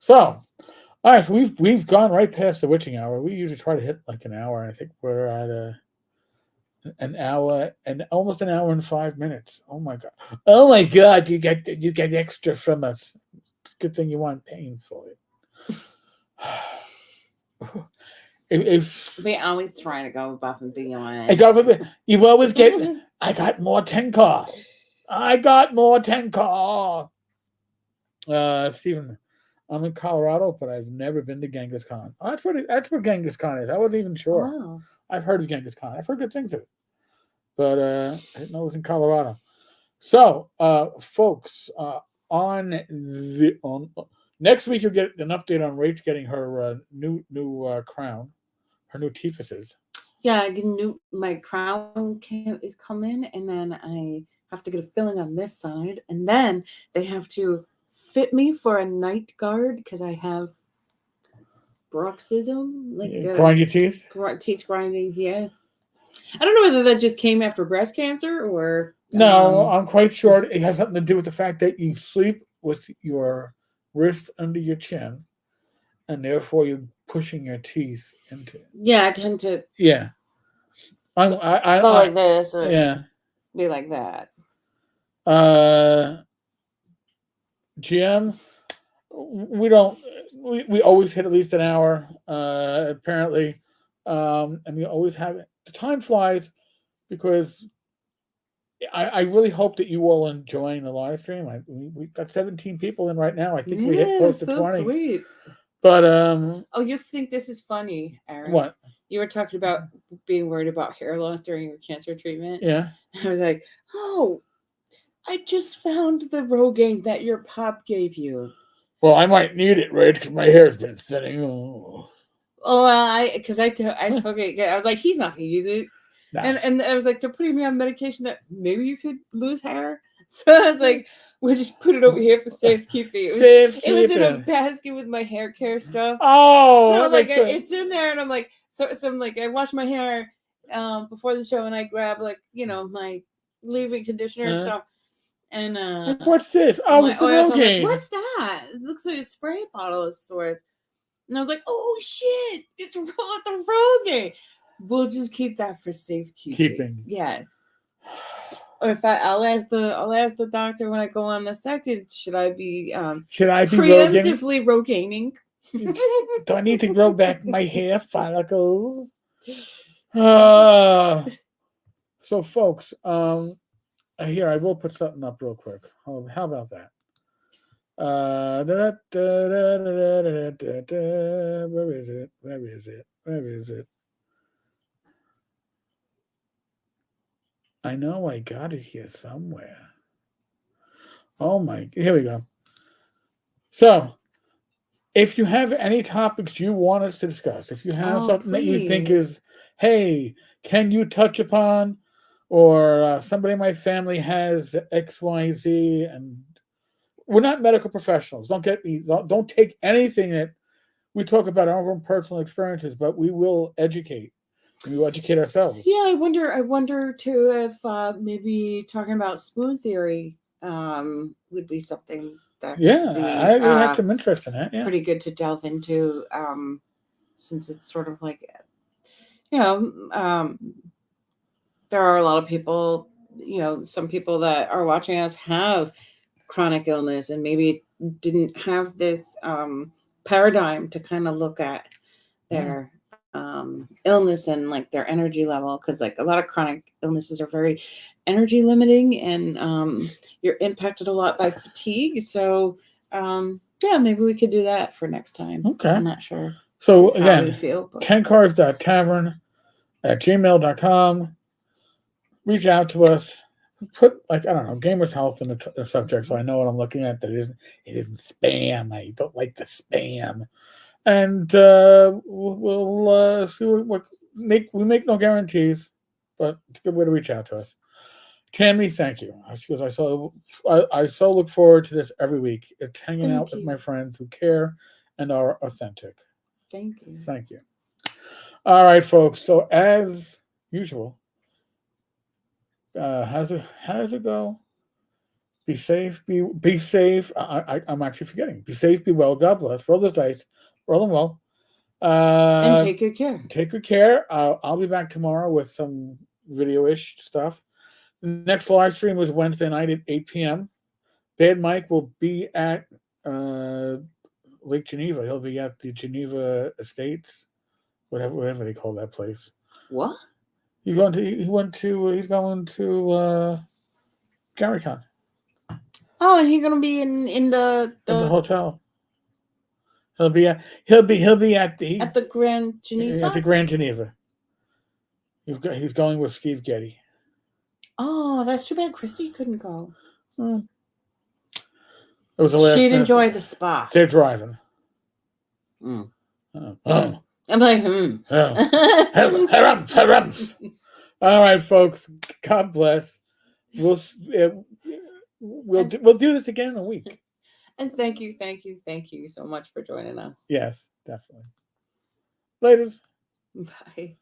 So, all right, so we've gone right past the witching hour. We usually try to hit like an hour. I think we're at an hour and almost an hour and 5 minutes. Oh my god! You get extra from us. Good thing you weren't paying for it. If we always try to go above and beyond. You always get. I got more 10-car. Stephen, I'm in Colorado, but I've never been to Genghis Khan. Oh, that's where Genghis Khan is. I wasn't even sure. Wow. I've heard of Genghis Khan. I've heard good things of it, but I didn't know it was in Colorado. So, folks, on next week you'll get an update on Rach getting her new crown, her new teefuses. Yeah, my crown is coming, and then I have to get a filling on this side, and then they have to fit me for a night guard because I have bruxism, grind your teeth, teeth grinding. Yeah, I don't know whether that just came after breast cancer or No, I'm quite sure it has something to do with the fact that you sleep with your wrist under your chin, and therefore you're pushing your teeth into it. Yeah, I tend to Yeah. go like this or yeah. be like that. GM, we don't. We always hit at least an hour. Apparently, and we always have it. The time flies because I really hope that you all enjoying the live stream. We've got 17 people in right now. I think we hit close to so 20. Sweet. But oh, you think this is funny, Aaron? What? You were talking about being worried about hair loss during your cancer treatment. Yeah. I was like, oh, I just found the Rogaine that your pop gave you. Well, I might need it, right? Because my hair's been thinning. Oh, well, I took it. I was like, he's not gonna use it. No. And I was like, they're putting me on medication that maybe you could lose hair. So I was like, we'll just put it over here for safekeeping. It was in a basket with my hair care stuff. Oh, so like it's in there, and I'm like, so I'm like, I wash my hair before the show, and I grab like my leave-in conditioner and stuff. And what's this? Oh, it's the Rogaine. Like, what's that? It looks like a spray bottle of sorts. And I was like, oh shit, it's the Rogaine. We'll just keep that for safekeeping. Yes. Or if I'll ask the doctor when I go on the second, should I be preemptively Rogaining? Do I need to grow back my hair follicles? So folks, here I will put something up real quick. How about that? Where is it? Where is it? Where is it? I know I got it here somewhere. Oh my, here we go. So, if you have any topics you want us to discuss, if you have something that you think is, hey, can you touch upon, or somebody in my family has XYZ, and we're not medical professionals. Don't get me. Don't take anything that we talk about our own personal experiences, but we will educate. We will educate ourselves. Yeah, I wonder too if maybe talking about spoon theory would be something that I had some interest in it. Yeah, pretty good to delve into, since it's sort of like, there are a lot of people, some people that are watching us have chronic illness and maybe didn't have this paradigm to kind of look at their illness and like their energy level, because like a lot of chronic illnesses are very energy limiting, and you're impacted a lot by fatigue. So maybe we could do that for next time. Okay, I'm not sure. So again, 10cars.tavern@gmail.com. Reach out to us. Put like, I don't know, gamers health in the subject, so I know what I'm looking at. That it isn't spam. I don't like the spam. And we'll see what we make no guarantees, but it's a good way to reach out to us. Tammy, thank you. Because I so look forward to this every week. It's hanging out with my friends who care and are authentic. Thank you. Thank you. All right, folks. So as usual, how does it go? Be safe. Be safe. I'm actually forgetting. Be safe. Be well. God bless. Roll those dice. Roll them well. And take good care. Take good care. I'll be back tomorrow with some video-ish stuff. The next live stream was Wednesday night at 8 p.m. Bad Mike will be at Lake Geneva. He'll be at the Geneva Estates, whatever they call that place. What? He's going to GaryCon. Oh, and he's gonna be in the hotel. He'll be at the Grand Geneva. At the Grand Geneva. He's going with Steve Getty. Oh, that's too bad. Christy couldn't go. It was the last. She'd enjoy the spa. They're driving. I'm like, All right, folks. God bless. We'll do this again in a week. And thank you so much for joining us. Yes, definitely. Laters. Bye.